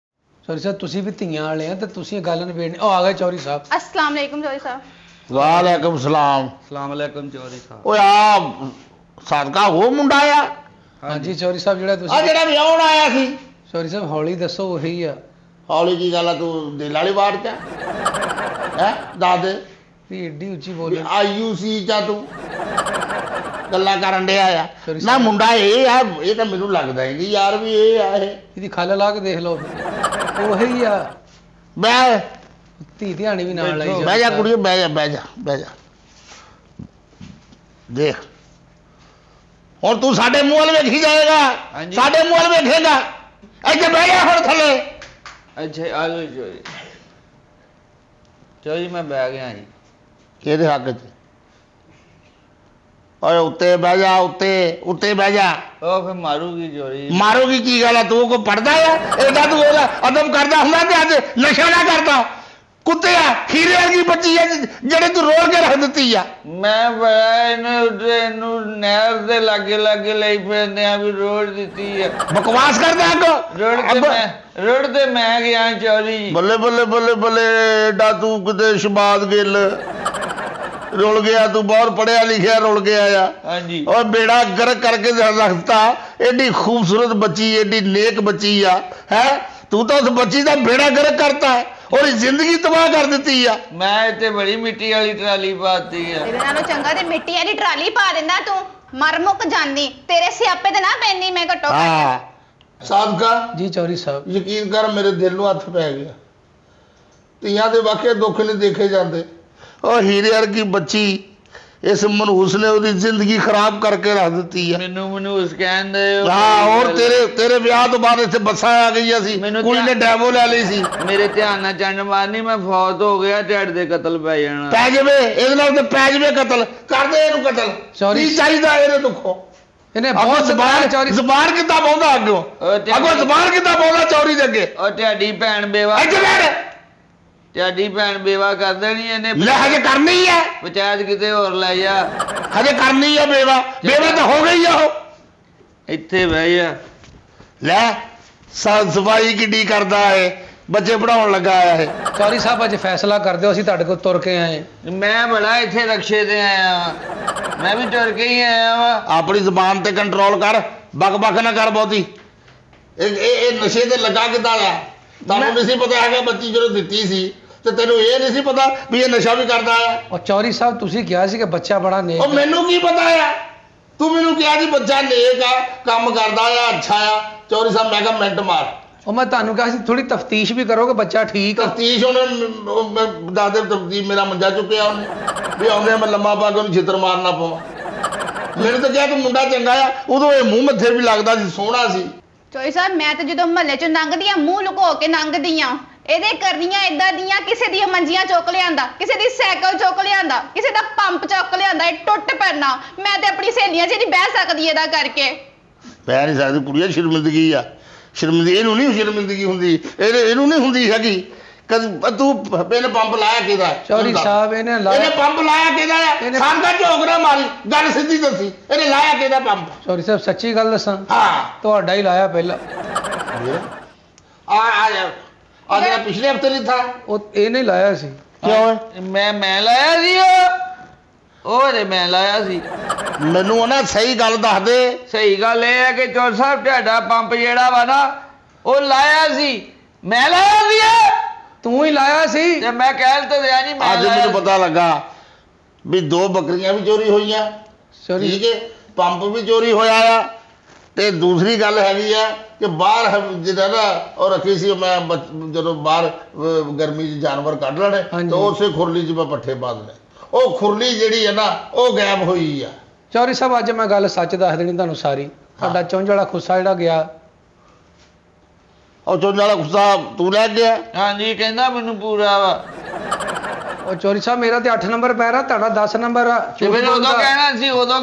ਚੌਧਰੀ ਸਾਹਿਬ ਤੁਸੀਂ ਵੀ ਧੀਆਂ ਵਾਲੇ ਆ ਤੇ ਤੁਸੀਂ ਗੱਲ ਨਿਬੇੜਨੀ। ਉਹ ਆ ਗਏ ਚੌਧਰੀ ਸਾਹਿਬ। अस्सलाम वालेकुम चौधरी साहब। ਵਾਲੇਕੁਮ ਸਲਾਮ। ਸਲਾਮ ਅਲੈਕੁਮ ਚੌਧਰੀ ਸਾਹਿਬ। ਓਏ ਆ ਸਾਦਕਾ ਉਹ ਮੁੰਡਾ ਆ ਹਾਂਜੀ ਚੌਧਰੀ ਸਾਹਿਬ ਜਿਹੜਾ ਆ ਤੁਸੀਂ ਜਿਹੜਾ ਵਿਆਹਣ ਆਇਆ ਸੀ? ਚੌਧਰੀ ਸਾਹਿਬ ਹੌਲੀ ਦੱਸੋ, ਉਹੀ ਆ। ਹੌਲੀ ਕੀ ਗੱਲ ਆ, ਤੂੰ ਦਿਲ ਵਾਲੀ ਵਾਰ ਚ ਹੈ? ਦੱਸ ਦੇ ਵੀ ਏਡੀ ਉੱਚੀ ਬੋਲੇ। ਆਯੂਸੀ ਚ ਤੂੰ ਗੱਲਾਂ ਕਰਨ ਡਿਆ ਆ Sorry, ਨਾ? sir। ਮੁੰਡਾ ਇਹ ਆ, ਇਹ ਤਾਂ ਮੈਨੂੰ ਲੱਗਦਾ ਹੀ ਨਹੀਂ ਯਾਰ ਵੀ ਇਹ ਆ। ਇਹ ਇਹਦੀ ਖੱਲ ਲਾ ਕੇ ਦੇਖ ਲਓ, ਉਹੀ ਆ। ਬਹਿ ਧੀ ਧਿਆਣੀ ਵੀ ਨਾਲ ਲਈ ਬਹਿ ਜਾ ਕੁੜੀਓ, ਬਹਿ ਜਾ ਦੇਖ ਹੁਣ ਤੂੰ ਸਾਡੇ ਮੂੰਹ ਵੱਲ ਵੇਖੀ ਜਾਏਗਾ, ਹਾਂਜੀ। ਸਾਡੇ ਮੂੰਹ ਵੱਲ ਵੇਖੇਗਾ। ਇੱਥੇ ਬਹਿ ਜਾ ਹੁਣ ਥੱਲੇ। ਅੱਛਾ ਆ ਲਓ ਚੌਧਰੀ। ਚੌਧਰੀ ਮੈਂ ਬਹਿ ਗਿਆ ਜੀ। ਕਿਹਦੇ ਹੱਕ 'ਚ? ਓਏ ਉੱਤੇ ਬਹਿ ਜਾ, ਉੱਤੇ ਬਹਿ ਜਾ। ਉਹ ਫਿਰ ਮਾਰੂਗੀ ਚੌਧਰੀ। ਮਾਰੋਗੀ ਕੀ ਗੱਲ ਆ? ਤੂੰ ਕੋ ਪੜਦਾ ਆ ਏਦਾਂ? ਤੂੰ ਉਹਦਾ ਅਦਬ ਕਰਦਾ ਹੁੰਦਾ ਤੇ ਅੱਜ ਨਸ਼ਾ ਨਾ ਕਰਦਾ? ਕੁੱਤਿਆ ਹੀਰੇ ਵਰਗੀ ਬੱਚੀ ਆ ਜਿਹੜੇ ਤੂੰ ਰੋਲ ਕੇ ਰੱਖ ਦਿੱਤੀ ਆ। ਮੈਂ ਬੜਾ ਇਹਨੂੰ ਨਹਿਰ ਦੇ ਲਾਗੇ ਲਾਗੇ ਲਈ ਫਿਰਦੇ ਆ ਵੀ ਰੋੜ ਦਿੱਤੀ ਆ। ਬਕਵਾਸ ਕਰਦਾ ਰੋੜ ਤੇ ਮੈਂ ਗਿਆ ਚੋਰੀ। ਬੱਲੇ ਬੱਲੇ ਬੱਲੇ ਬੱਲੇ ਏਡਾ ਤੂੰ ਕਿਤੇ ਸ਼ਬਾਦ ਗਿੱਲ ਰੁਲ ਗਿਆ, ਤੂੰ ਬਹੁਤ ਪੜਿਆ ਲਿਖਿਆ ਰੁਲ ਗਿਆ ਆ। ਹਾਂਜੀ ਓਏ ਬੇੜਾ ਗਰਕ ਕਰਕੇ ਰੱਖਤਾ। ਏਡੀ ਖੂਬਸੂਰਤ ਬੱਚੀ, ਏਡੀ ਨੇਕ ਬੱਚੀ ਆ ਹੈ, ਤੂੰ ਤਾਂ ਉਸ ਬੱਚੀ ਦਾ ਬੇੜਾ ਗਰਕ ਕਰਤਾ ਹੈ, ਉਹਦੀ ਜ਼ਿੰਦਗੀ ਤਬਾਹ ਕਰ ਦਿੱਤੀ ਆ। ਮੈਂ ਇੱਥੇ ਬੜੀ ਮਿੱਟੀ ਵਾਲੀ ਟਰਾਲੀ ਪਾਤੀ ਆ। ਇਹਦੇ ਨਾਲੋਂ ਚੰਗਾ ਤੇ ਮਿੱਟੀ ਵਾਲੀ ਟਰਾਲੀ ਪਾ ਦਿੰਦਾ ਤੂੰ, ਮਰ ਮੁੱਕ ਜਾਂਦੀ। ਤੇਰੇ ਸਿਆਪੇ ਤੇ ਨਾ ਪੈਂਦੀ ਮੈਂ ਘੱਟੋ ਘੱਟ। ਹਾਂ ਸਾਦਕਾ ਜੀ ਚੌਧਰੀ ਸਾਹਿਬ। ਯਕੀਨ ਕਰ ਮੇਰੇ ਦਿਲ ਨੂੰ ਹੱਥ ਪੈ ਗਿਆ। ਧੀਆਂ ਦੇ ਵਾਕਿਆ ਦੁੱਖ ਨਹੀਂ ਦੇਖੇ ਜਾਂਦੇ। ਉਹ ਹੀਰੇ ਵਰਗੀ ਬੱਚੀ ਇਸ ਮਨਹੂਸ ਨੇ ਉਹਦੀ ਜ਼ਿੰਦਗੀ ਖਰਾਬ ਕਰਕੇ ਰੱਖ ਦਿੱਤੀ ਆ। ਮੈਨੂੰ ਉਸ ਕਹਿੰਦੇ ਹਾਂ, ਔਰ ਤੇਰੇ ਵਿਆਹ ਤੋਂ ਬਾਅਦ ਇੱਥੇ ਬੱਸਾਂ ਆ ਗਈਆਂ ਸੀ, ਕੁੜੀ ਨੇ ਡੈਵੋ ਲੈ ਲਈ ਸੀ। ਮੇਰੇ ਧਿਆਨ ਨਾਲ ਚੰਡ ਮਾਰਨੀ, ਮੈਂ ਫੌਤ ਹੋ ਗਿਆ, ਢਿੱਡ ਦੇ ਕਤਲ ਪੈ ਜਾਣਾ। ਪੈ ਜਾਵੇ ਇਹਦੇ ਨਾਲ ਤੇ ਪੈ ਜਾਵੇ ਕਤਲ, ਕਰਦੇ ਇਹਨੂੰ ਕਤਲ। ਕੀ ਚਾਹੀਦਾ ਇਹਦੇ ਦੁੱਖੋਂ? ਇਹਨੇ ਬਹੁਤ ਬਹੁਤ ਜ਼ਬਾਨ ਜ਼ਬਾਨ ਕਿੱਦਾਂ ਪਾਉਂਦਾ ਅੱਗੋਂ ਜ਼ਬਾਨ ਕਿੱਦਾਂ ਪਾਉਂਦਾ ਚੌਰੀ ਦੇ ਅੱਗੇ। ਉਹ ਤੁਹਾਡੀ ਭੈਣ ਬੇਵਾ, ਇੱਥੇ ਬੈਠ। ਤੁਹਾਡੀ ਭੈਣ ਬੇਵਾ ਕਰ ਦੇਣੀ ਇਹਨੇ। ਲੈ ਹਜੇ ਕਰਨੀ ਹੈ, ਪੰਚਾਇਤ ਕਿਤੇ ਹੋਰ ਲੈ ਜਾ। ਹਜੇ ਕਰਨੀ ਹੈ ਬੇਵਾ। ਬੇਵਾ ਤਾਂ ਹੋ ਗਈ ਆ ਉਹ। ਇੱਥੇ ਬਹਿ ਜਾ। ਲੈ ਸਫਾਈ ਕਿੱਡੀ ਕਰਦਾ ਹੈ, ਬੱਚੇ ਪੜਾਉਣ ਲੱਗਾ ਆਇਆ ਹੈ। ਚੌਧਰੀ ਸਾਹਿਬ ਅੱਜ ਫੈਸਲਾ ਕਰ ਦਿਓ, ਅਸੀਂ ਤੁਹਾਡੇ ਕੋਲ ਤੁਰ ਕੇ ਆਏ। ਮੈਂ ਬੜਾ ਇੱਥੇ ਰਕਸ਼ੇ ਤੇ ਆਇਆ ਵਾਂ, ਮੈਂ ਵੀ ਤੁਰ ਕੇ ਹੀ ਆਇਆ ਵਾਂ। ਆਪਣੀ ਜ਼ੁਬਾਨ ਤੇ ਕੰਟਰੋਲ ਕਰ, ਬਕ ਬਕ ਨਾ ਕਰ ਬਹੁਤੀ। ਇਹ ਨਸ਼ੇ ਤੇ ਲੱਗਾ ਕਿੱਦਾਂ ਆ? ਤੁਹਾਨੂੰ ਨਹੀਂ ਸੀ ਪਤਾ ਹੈਗਾ ਬੱਚੀ ਜਦੋਂ ਦਿੱਤੀ ਸੀ, ਤੇ ਤੈਨੂੰ ਇਹ ਨਹੀਂ ਸੀ ਪਤਾ ਵੀ ਇਹ ਨਸ਼ਾ ਵੀ ਕਰਦਾ ਆ? ਉਹ ਚੌਧਰੀ ਸਾਹਿਬ ਤੁਸੀਂ ਕਿਹਾ ਸੀ ਕਿ ਬੱਚਾ ਬੜਾ ਨੇਕ ਉਹ ਹੈ। ਮੈਨੂੰ ਕੀ ਪਤਾ ਆ? ਤੂੰ ਮੈਨੂੰ ਕਿਹਾ ਜੀ ਬੱਚਾ ਨੇਕ ਆ, ਕੰਮ ਕਰਦਾ ਆ, ਅੱਛਾ ਆ। ਚੌਧਰੀ ਸਾਹਿਬ ਮੈਂ ਕਿਹਾ ਮਿੰਟ ਮਾਰ। ਉਹ ਮੈਂ ਤੁਹਾਨੂੰ ਕਿਹਾ ਸੀ ਥੋੜੀ ਤਫਤੀਸ਼ ਵੀ ਕਰੋ ਕਿ ਬੱਚਾ ਠੀਕ ਆ। ਤਫਤੀਸ਼ ਉਹਨੇ ਦਾਦੇ ਤਫਤੀਸ਼ ਮੇਰਾ ਮੰਜਾ ਚੁੱਕਿਆ ਉਹਨੇ ਵੀ ਆਉਂਦੇ ਮੈਂ ਲੰਮਾ ਪਾ ਕੇ ਉਹਨੂੰ ਛਿੱਤਰ ਮਾਰਨਾ ਪਵਾਂ। ਮੈਨੂੰ ਤਾਂ ਕਿਹਾ ਤੂੰ ਮੁੰਡਾ ਚੰਗਾ ਆ, ਉਦੋਂ ਇਹ ਮੂੰਹ ਮੱਥੇ ਵੀ ਲੱਗਦਾ ਸੀ, ਸੋਹਣਾ ਸੀ। ਚੋਈ ਸਾਹਿਬ ਮੈਂ ਤਾਂ ਜਦੋਂ ਮਹੱਲੇ ਚੋਂ ਲੰਘਦੀ ਆ ਮੂੰਹ ਲੁਕੋ ਕੇ ਲੰਘਦੀ ਆ। ਇਹਦੇ ਕਰਨੀਆਂ ਇਦਾਂ ਦੀਆਂ, ਕਿਸੇ ਦੀਆਂ ਮੰਜੀਆਂ ਚੁੱਕ ਲਿਆਂਦਾ, ਕਿਸੇ ਦੀ ਸਾਈਕਲ ਚੁੱਕ ਲਿਆਂਦਾ, ਕਿਸੇ ਦਾ ਪੰਪ ਚੁੱਕ ਲਿਆਂਦਾ। ਇਹ ਟੁੱਟ ਪੈਣਾ। ਮੈਂ ਤੇ ਆਪਣੀ ਸਹੇਲੀਆਂ 'ਚ ਨਹੀਂ ਬਹਿ ਸਕਦੀ ਇਹਦਾ ਕਰਕੇ। ਬਹਿ ਨਹੀਂ ਸਕਦੀ ਕੁੜੀਆਂ, ਸ਼ਰਮਿੰਦਗੀ ਆ। ਸ਼ਰਮਿੰਦਗੀ ਇਹਨੂੰ ਨਹੀਂ ਸ਼ਰਮਿੰਦਗੀ ਹੁੰਦੀ, ਇਹਨੂੰ ਨਹੀਂ ਹੁੰਦੀ ਹੈਗੀ। ਤੂੰ ਇਹਨੇ ਪੰਪ ਲਾਇਆ ਕਿਹਦਾ? ਚੌਧਰੀ ਸਾਹਿਬ ਇਹਨੇ ਇਹਨੇ ਲਾਇਆ। ਪੰਪ ਲਾਇਆ ਕਿਹਦਾ ਆ? ਸਾਡਾ ਝੋਕ ਨਾ ਮਾਰੀ, ਗੱਲ ਸਿੱਧੀ ਦੱਸੀ, ਇਹਨੇ ਲਾਇਆ ਕਿਹਦਾ ਪੰਪ? ਚੌਧਰੀ ਸਾਹਿਬ ਸੱਚੀ ਗੱਲ ਦੱਸਾਂ, ਹਾਂ ਤੁਹਾਡਾ ਹੀ ਲਾਇਆ ਪਹਿਲਾਂ। ਆ ਜਿਹੜਾ ਪਿਛਲੇ ਹਫਤੇ ਨਹੀਂ ਥਾ, ਉਹ ਇਹਨੇ ਲਾਇਆ ਸੀ। ਕਿਉਂ? ਮੈਂ ਲਾਇਆ ਸੀ ਉਹ ਤੇ ਮੈਂ ਲਾਇਆ ਸੀ। ਮੈਨੂੰ ਉਹਨਾਂ ਸਹੀ ਗੱਲ ਦੱਸ ਦੇ। ਸਹੀ ਗੱਲ ਇਹ ਹੈ ਕਿ ਚੌਧਰੀ ਸਾਹਿਬ ਤੁਹਾਡਾ ਪੰਪ ਜਿਹੜਾ ਵਾ ਨਾ ਉਹ ਲਾਇਆ ਸੀ, ਮੈਂ ਲਾਇਆ ਸੀ। ਤੂੰ ਹੀ ਲਾਇਆ ਸੀ। ਤੇ ਮੈਂ ਕਹਿ ਤਾਂ ਦਿਆ ਨਹੀਂ ਮੈਂ ਅੱਜ ਮੈਨੂੰ ਪਤਾ ਲੱਗਾ ਵੀ 2 ਬੱਕਰੀਆਂ ਵੀ ਚੋਰੀ ਹੋਈਆਂ, ਚੌਧਰੀ ਠੀਕ ਹੈ, ਪੰਪ ਵੀ ਚੋਰੀ ਹੋਇਆ ਆ। ਤੇ ਦੂਸਰੀ ਗੱਲ ਹੈਗੀ ਆ ਕਿ ਬਾਹਰ ਜਿਹੜਾ ਨਾ ਉਹ ਰੱਖੀ ਸੀ ਮੈਂ ਜਦੋਂ ਬਾਹਰ ਗਰਮੀ 'ਚ ਜਾਨਵਰ ਕੱਢ ਲੈਣੇ ਤਾਂ ਉਸੇ ਖੁਰਲੀ 'ਚ ਮੈਂ ਪੱਠੇ ਪਾ ਦੇਣੇ। ਉਹ ਖੁਰਲੀ ਜਿਹੜੀ ਹੈ ਨਾ ਉਹ ਗਾਇਬ ਹੋਈ ਆ। ਚੌਧਰੀ ਸਾਹਿਬ ਅੱਜ ਮੈਂ ਗੱਲ ਸੱਚ ਦੱਸ ਦੇਣੀ ਤੁਹਾਨੂੰ ਸਾਰੀ। ਤੁਹਾਡਾ ਚੁੰਝ ਵਾਲਾ ਖੁੱਸਾ ਜਿਹੜਾ ਗਿਆ, ਉਹ ਚੁੰਝ ਵਾਲਾ ਖੁੱਸਾ ਤੂੰ ਲੈ ਗਿਆ? ਹਾਂਜੀ ਕਹਿੰਦਾ ਮੈਨੂੰ ਪੂਰਾ ਵਾ। ਉਹ ਚੌਧਰੀ ਸਾਹਿਬ ਮੇਰਾ ਤੇ 8 ਨੰਬਰ ਪੈ ਰਿਹਾ, ਤੁਹਾਡਾ 10 ਨੰਬਰ ਆ। ਤੇ ਫਿਰ ਉਦੋਂ ਕਹਿਣਾ ਸੀ, ਉਦੋਂ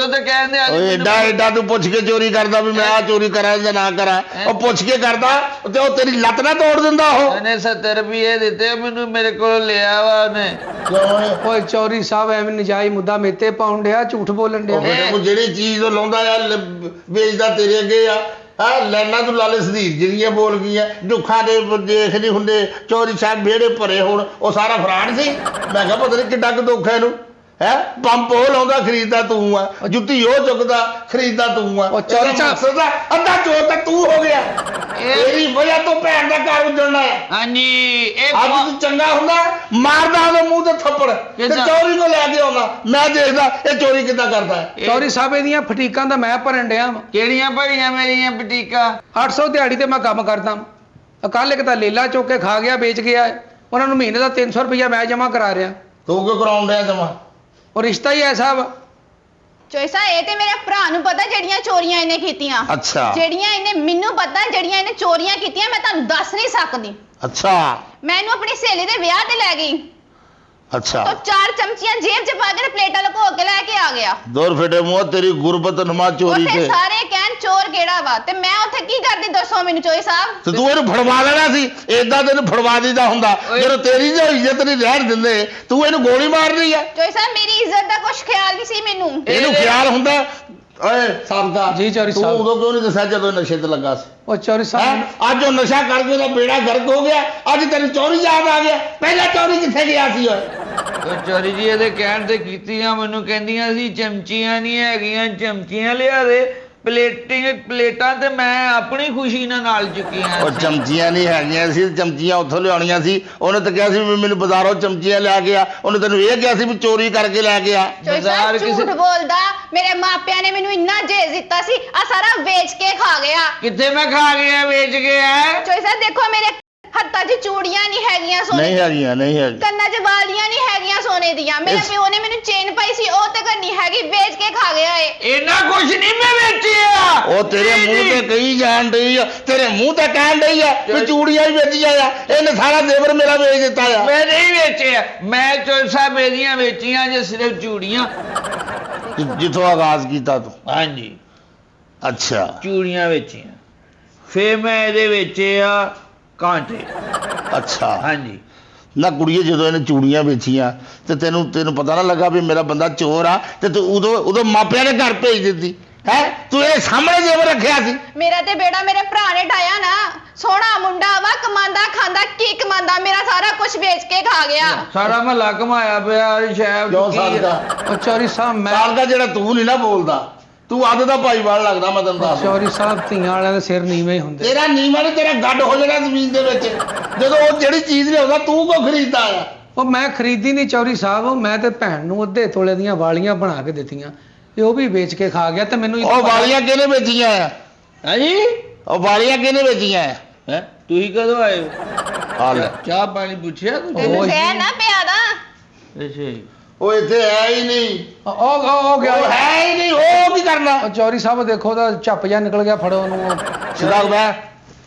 ਤੇ ਕਹਿੰਦੇ ਓਏ ਏਡਾ ਤੂੰ ਪੁੱਛ ਕੇ ਚੋਰੀ ਕਰਦਾ ਵੀ ਮੈਂ ਆ ਚੋਰੀ ਕਰਾਂ ਜਾਂ ਨਾ ਕਰਾਂ? ਉਹ ਪੁੱਛ ਕੇ ਕਰਦਾ ਤੇ ਉਹ ਤੇਰੀ ਲੱਤ ਨਾ ਤੋੜ ਦਿੰਦਾ ਉਹ। ਉਹਨੇ 70 ਰੁਪਏ ਦਿੱਤੇ ਮੈਨੂੰ, ਮੇਰੇ ਕੋਲ ਲਿਆ ਵਾ ਉਹਨੇ। ਕਿਉਂ? ਓਏ ਚੌਧਰੀ ਸਾਹਿਬ ਐਵੇਂ ਨਜਾਇਜ਼ ਮੁੱਦਾ ਮੇਤੇ ਪਾਉਣ ਡਿਆ, ਝੂਠ ਬੋਲਣ ਡਿਆ। ਉਹ ਜਿਹੜੀ ਚੀਜ਼ ਉਹ ਲਾਉਂਦਾ ਆ ਵੇਚਦਾ ਤੇਰੇ ਅੱਗੇ ਆ। ਹਾਂ ਲੈਣਾ ਤੂੰ ਲਾਲੇ ਸਦੀਰ ਜਿਹੜੀਆਂ ਬੋਲ ਗਈਆਂ, ਦੁੱਖਾਂ ਦੇ ਦੇਖ ਨਹੀਂ ਹੁੰਦੇ। ਚੌਧਰੀ ਸਾਹਿਬ ਵਿਹੜੇ ਭਰੇ ਹੁਣ, ਉਹ ਸਾਰਾ ਫਰਾਡ ਸੀ। ਮੈਂ ਕਿਹਾ ਪਤਾ ਨਹੀਂ ਕਿੱਡਾ ਕੁ ਦੁੱਖ ਹੈ ਇਹਨੂੰ। ਹੈ ਪੰਪ ਉਹ ਲਾਉਂਦਾ, ਖਰੀਦਦਾ ਤੂੰ ਆ। ਜੁੱਤੀ ਉਹ ਚੁੱਕਦਾ, ਖਰੀਦਦਾ ਤੂੰ ਆ। ਉਹ ਚੌਧਰੀ ਸਾਹਿਬ ਅੱਧਾ ਚੋਰ ਤਾਂ ਤੂੰ ਹੋ ਗਿਆ। ਇਹਦੀ ਵਜ੍ਹਾ ਤੋਂ ਭੈਣ ਦਾ ਘਰ ਉਜੜਨਾ ਹੈ। ਹਾਂਜੀ ਅੱਜ ਤੂੰ ਚੰਗਾ ਹੁੰਦਾ ਮਾਰਦਾ ਉਹਦੇ ਮੂੰਹ ਤੇ ਥੱਪੜ ਤੇ ਚੋਰੀ ਕੋ ਲੈ ਕੇ ਆਉਂਦਾ। ਮੈਂ ਦੇਖਦਾ ਇਹ ਚੋਰੀ ਕਿੱਦਾਂ ਕਰਦਾ ਹੈ। ਚੌਧਰੀ ਸਾਹਿਬ ਇਹਦੀਆਂ ਫਟੀਕਾਂ ਦਾ ਮੈਂ ਭਰਨ ਡਿਆ ਵਾਂ। ਕਿਹੜੀਆਂ ਭਰੀਆਂ ਮੇਰੀਆਂ ਬਟੀਕਾਂ? 800 ਦਿਹਾੜੀ ਤੇ ਮੈਂ ਕੰਮ ਕਰਦਾ। ਕੱਲ ਇੱਕ ਤਾਂ ਲੇਲਾ ਚੁੱਕ ਕੇ ਖਾ ਗਿਆ, ਵੇਚ ਗਿਆ। ਉਹਨਾਂ ਨੂੰ ਮਹੀਨੇ ਦਾ 300 ਰੁਪਇਆ ਮੈਂ ਜਮ੍ਹਾਂ ਕਰਾ ਰਿਹਾ। ਤੂੰ ਕਿਉਂ ਕਰਾਉਣ ਡਿਆ ਜਮਾ? ਉਹ ਰਿਸ਼ਤਾ ਹੀ ਐਸਾ ਵਾ। ਚੋਈ ਸਾਹਿਬ ਇਹ ਤੇ ਮੇਰੇ ਭਰਾ ਨੂੰ ਪਤਾ ਜਿਹੜੀਆਂ ਚੋਰੀਆਂ ਇਹਨੇ ਕੀਤੀਆਂ। ਅੱਛਾ। ਜਿਹੜੀਆਂ ਇਹਨੇ ਮੈਨੂੰ ਪਤਾ ਜਿਹੜੀਆਂ ਇਹਨੇ ਚੋਰੀਆਂ ਕੀਤੀਆਂ, ਮੈਂ ਤੁਹਾਨੂੰ ਦੱਸ ਨਹੀਂ ਸਕਦੀ। ਅੱਛਾ। ਮੈਂ ਇਹਨੂੰ ਆਪਣੀ ਸਹੇਲੀ ਦੇ ਵਿਆਹ ਤੇ ਲੈ ਗਈ। ਅੱਛਾ तो 4 चमचियां जेब च पा के प्लेटा लुको के लेके आ गया ਦੌਰ ਫਟੇ ਮੂੰਹ ਤੇਰੀ ਗੁਰਬਤ ਨਮਾ ਚੋਰੀ ਉੱਥੇ ਤੇ ਸਾਰੇ ਕਹਿਣ ਚੋਰ ਕਿਹੜਾ ਵਾ ਤੇ ਮੈਂ ਉੱਥੇ ਕੀ ਕਰਦੀ ਦੱਸੋ ਮੈਨੂੰ ਚੋਈ ਸਾਹਿਬ ਤੇ ਤੂੰ ਇਹਨੂੰ ਫੜਵਾ ਲੈਣਾ ਸੀ ਏਦਾਂ ਤੈਨੂੰ ਫੜਵਾ ਦਿੱਤਾ ਹੁੰਦਾ ਜਦੋਂ ਤੇਰੀ ਜੋ ਇੱਜ਼ਤ ਨਹੀਂ ਰਹਿਣ ਦਿੰਦੇ ਤੂੰ ਇਹਨੂੰ ਗੋਲੀ ਮਾਰਨੀ ਆ ਚੋਈ ਸਾਹਿਬ ਮੇਰੀ ਇੱਜ਼ਤ ਦਾ ਕੁਝ ਖਿਆਲ ਨਹੀਂ ਸੀ ਮੈਨੂੰ ਇਹਨੂੰ ਖਿਆਲ ਹੁੰਦਾ ਓਏ ਸਾਬਕਾ ਜੀ ਚੌਧਰੀ ਤੂੰ ਸਾਹਿਬ। ਉਦੋਂ ਕਿਉਂ ਨਹੀਂ ਦੱਸਿਆ ਜਦੋਂ ਇਹ ਨਸ਼ੇ ਤੇ ਲੱਗਾ ਸੀ ਉਹ ਚੌਧਰੀ ਸਾਹਿਬ ਹੈਂ? ਅੱਜ ਉਹ ਨਸ਼ਾ ਕਰਕੇ ਉਹਦਾ ਬੇੜਾ ਗਰਕ ਹੋ ਗਿਆ ਅੱਜ ਤੈਨੂੰ ਚੋਰੀ ਯਾਦ ਆ ਗਿਆ ਪਹਿਲਾਂ ਚੋਰੀ ਕਿੱਥੇ ਗਿਆ ਸੀ ਓਏ ਉਹ ਚੋਰੀ ਜੀ ਇਹਦੇ ਕਹਿਣ ਤੇ ਕੀਤੀਆਂ ਮੈਨੂੰ ਕਹਿੰਦੀਆਂ ਸੀ ਚਮਚੀਆਂ ਨਹੀਂ ਹੈਗੀਆਂ ਚਮਚੀਆਂ ਲਿਆ ਦੇ ਪਲੇਟਾਂ ਤੇ ਮੈਂ ਆਪਣੀ ਖੁਸ਼ੀ ਨਾਲ ਚੁੱਕੀਆਂ ਉਹ ਸੀ। ਚਮਚੀਆਂ ਨਹੀਂ ਹੈਗੀਆਂ ਸੀ ਚਮਚੀਆਂ ਉੱਥੋਂ ਲਿਆਉਣੀਆਂ ਸੀ ਉਹਨੇ ਤਾਂ ਕਿਹਾ ਸੀ ਵੀ ਮੈਨੂੰ ਬਾਜ਼ਾਰੋਂ ਚਮਚੀਆਂ ਲੈ ਕੇ ਆ ਉਹਨੇ ਤੈਨੂੰ ਇਹ ਕਿਹਾ ਸੀ ਵੀ ਚੋਰੀ ਕਰਕੇ ਲੈ ਕੇ ਆ ਚੋਈ ਸਾਹਿਬ ਝੂਠ ਬੋਲਦਾ ਮੇਰੇ ਮਾਪਿਆਂ ਨੇ ਮੈਨੂੰ ਇੰਨਾ ਜੇਜ਼ ਦਿੱਤਾ ਸੀ ਆ ਸਾਰਾ ਵੇਚ ਕੇ ਖਾ ਗਿਆ ਕਿੱਥੇ ਮੈਂ ਖਾ ਗਿਆ ਵੇਚ ਗਿਆ ਚੋਈ ਸਾਹਿਬ ਦੇਖੋ ਮੇਰੇ ਹੱਥਾਂ 'ਚ ਚੂੜੀਆਂ ਨਹੀਂ ਹੈਗੀਆਂ ਸੋਨੇ ਨਹੀਂ ਹੈਗੀਆਂ ਨਹੀਂ ਹੈਗੀਆਂ ਕੰਨਾਂ 'ਚ ਵਾਲੀਆਂ ਨਹੀਂ ਹੈਗੀਆਂ ਸੋਨੇ ਦੀਆਂ ਮੇਰੇ ਪਿਓ ਨੇ ਮੈਨੂੰ ਚੇਨ ਪਾਈ ਸੀ ਉਹ ਤੱਕ ਨਹੀਂ ਹੈਗੀ ਵੇਚ ਕੇ ਖਾ ਗਿਆ ਏ ਇਹਨਾਂ ਕੁਛ ਨਹੀਂ ਮੈਂ ਵੇਚਿਆ ਉਹ ਤੇਰੇ ਮੂੰਹ ਤੇ ਕਹੀ ਜਾਣ ਡਈ ਆ ਤੇਰੇ ਮੂੰਹ ਤੇ ਕਹਿਣ ਡਈ ਆ ਵੀ ਚੂੜੀਆਂ ਹੀ ਵੇਚੀਆਂ ਆ ਇਹਨੇ ਸਾਰਾ ਦੇਵਰ ਮੇਰਾ ਵੇਚ ਦਿੱਤਾ ਆ ਮੈਂ ਨਹੀਂ ਵੇਚਿਆ ਮੈਂ ਚੋਸਾ ਮੇਰੀਆਂ ਵੇਚੀਆਂ ਜੇ ਸਿਰਫ ਚੂੜੀਆਂ ਜਿੱਥੋਂ ਆਗਾਜ਼ ਕੀਤਾ ਤੂੰ ਹਾਂਜੀ ਅੱਛਾ ਚੂੜੀਆਂ ਵੇਚੀਆਂ ਫੇਰ ਮੈਂ ਇਹਦੇ ਵੇਚਿਆ ਕਾਂਟੇ ਅੱਛਾ ਹਾਂਜੀ ਨਾ ਕੁੜੀਏ ਜਦੋਂ ਇਹਨੇ ਚੂੜੀਆਂ ਵੇਚੀਆਂ ਤੇ ਤੈਨੂੰ ਪਤਾ ਨਾ ਲੱਗਾ ਵੀ ਮੇਰਾ ਬੰਦਾ ਚੋਰ ਆ ਤੇ ਤੂੰ ਉਦੋਂ ਮਾਪਿਆਂ ਨੇ ਘਰ ਭੇਜ ਦਿੱਤੀ ਹੈ ਤੂੰ ਇਹ ਸਾਹਮਣੇ ਜੇਬ ਰੱਖਿਆ ਸੀ ਮੇਰਾ ਤੇ ਬੇੜਾ ਮੇਰੇ ਭਰਾ ਨੇ ਢਾਇਆ ਨਾ ਸੋਹਣਾ ਮੁੰਡਾ ਵਾ ਕਮਾਂਦਾ ਖਾਂਦਾ ਕੀ ਕਮਾਂਦਾ ਮੇਰਾ ਸਾਰਾ ਕੁਝ ਵੇਚ ਕੇ ਖਾ ਗਿਆ ਸਾਰਾ ਮਹੱਲਾ ਕਮਾਇਆ ਪਿਆ ਸ਼ਾਇਦ ਕਿਉਂ ਸਾਲਕਾ ਉਹ ਚੌਧਰੀ ਸਾਹਿਬ ਮੈਂ ਸਾਲਕਾ ਜਿਹੜਾ ਤੂੰ ਨਹੀਂ ਨਾ ਬੋਲਦਾ ਤੂੰ ਅੱਧ ਦਾ ਭਾਈਵਾਲ ਲੱਗਦਾ ਮੈਂ ਤੈਨੂੰ ਦੱਸ ਚੌਧਰੀ ਸਾਹਿਬ ਧੀਆਂ ਵਾਲਿਆਂ ਦੇ ਸਿਰ ਨੀਵੇਂ ਹੀ ਹੁੰਦੇ ਤੇਰਾ ਨੀਵਾਂ ਨੇ ਤੇਰਾ ਗੱਡ ਹੋ ਜਾਣਾ ਜ਼ਮੀਨ ਦੇ ਵਿੱਚ ਜਦੋਂ ਉਹ ਜਿਹੜੀ ਚੀਜ਼ ਲਿਆਉਂਦਾ ਤੂੰ ਕੋ ਖਰੀਦਦਾ ਆ ਉਹ ਮੈਂ ਖਰੀਦੀ ਨਹੀਂ ਚੌਧਰੀ ਸਾਹਿਬ ਮੈਂ ਤੇ ਭੈਣ ਨੂੰ ਅੱਧੇ ਤੋਲੇ ਦੀਆਂ ਵਾਲੀਆਂ ਬਣਾ ਕੇ ਦਿੱਤੀਆਂ ਤੇ ਉਹ ਵੀ ਵੇਚ ਕੇ ਖਾ ਗਿਆ ਤੇ ਮੈਨੂੰ ਉਹ ਵਾਲੀਆਂ ਕਿਹਨੇ ਵੇਚੀਆਂ ਆ ਹਾਂਜੀ ਉਹ ਵਾਲੀਆਂ ਕਿਹਨੇ ਵੇਚੀਆਂ ਆ ਹੈ ਤੁਸੀਂ ਕਦੋਂ ਆਏ ਹੋ ਆ ਲੈ ਚਾਹ ਪਾਣੀ ਪੁੱਛਿਆ ਤੂੰ ਤੈਨੂੰ ਉਹ ਸਹਿ ਨਾ ਪਿਆ ਦਾ ਅੱਛਾ ਜੀ ਉਹ ਇੱਥੇ ਹੈ ਹੀ ਨਹੀਂ ਉਹ ਗਿਆ ਉਹ ਹੈ ਹੀ ਨਹੀਂ ਉਹ ਕੀ ਕਰਨਾ ਉਹ ਚੌਧਰੀ ਸਾਹਿਬ ਦੇਖੋ ਉਹਦਾ ਝੱਪ ਜਿਹਾ ਨਿਕਲ ਗਿਆ ਫੜੋ ਉਹਨੂੰ ਸਿੱਧਾ ਹੋ ਬੈ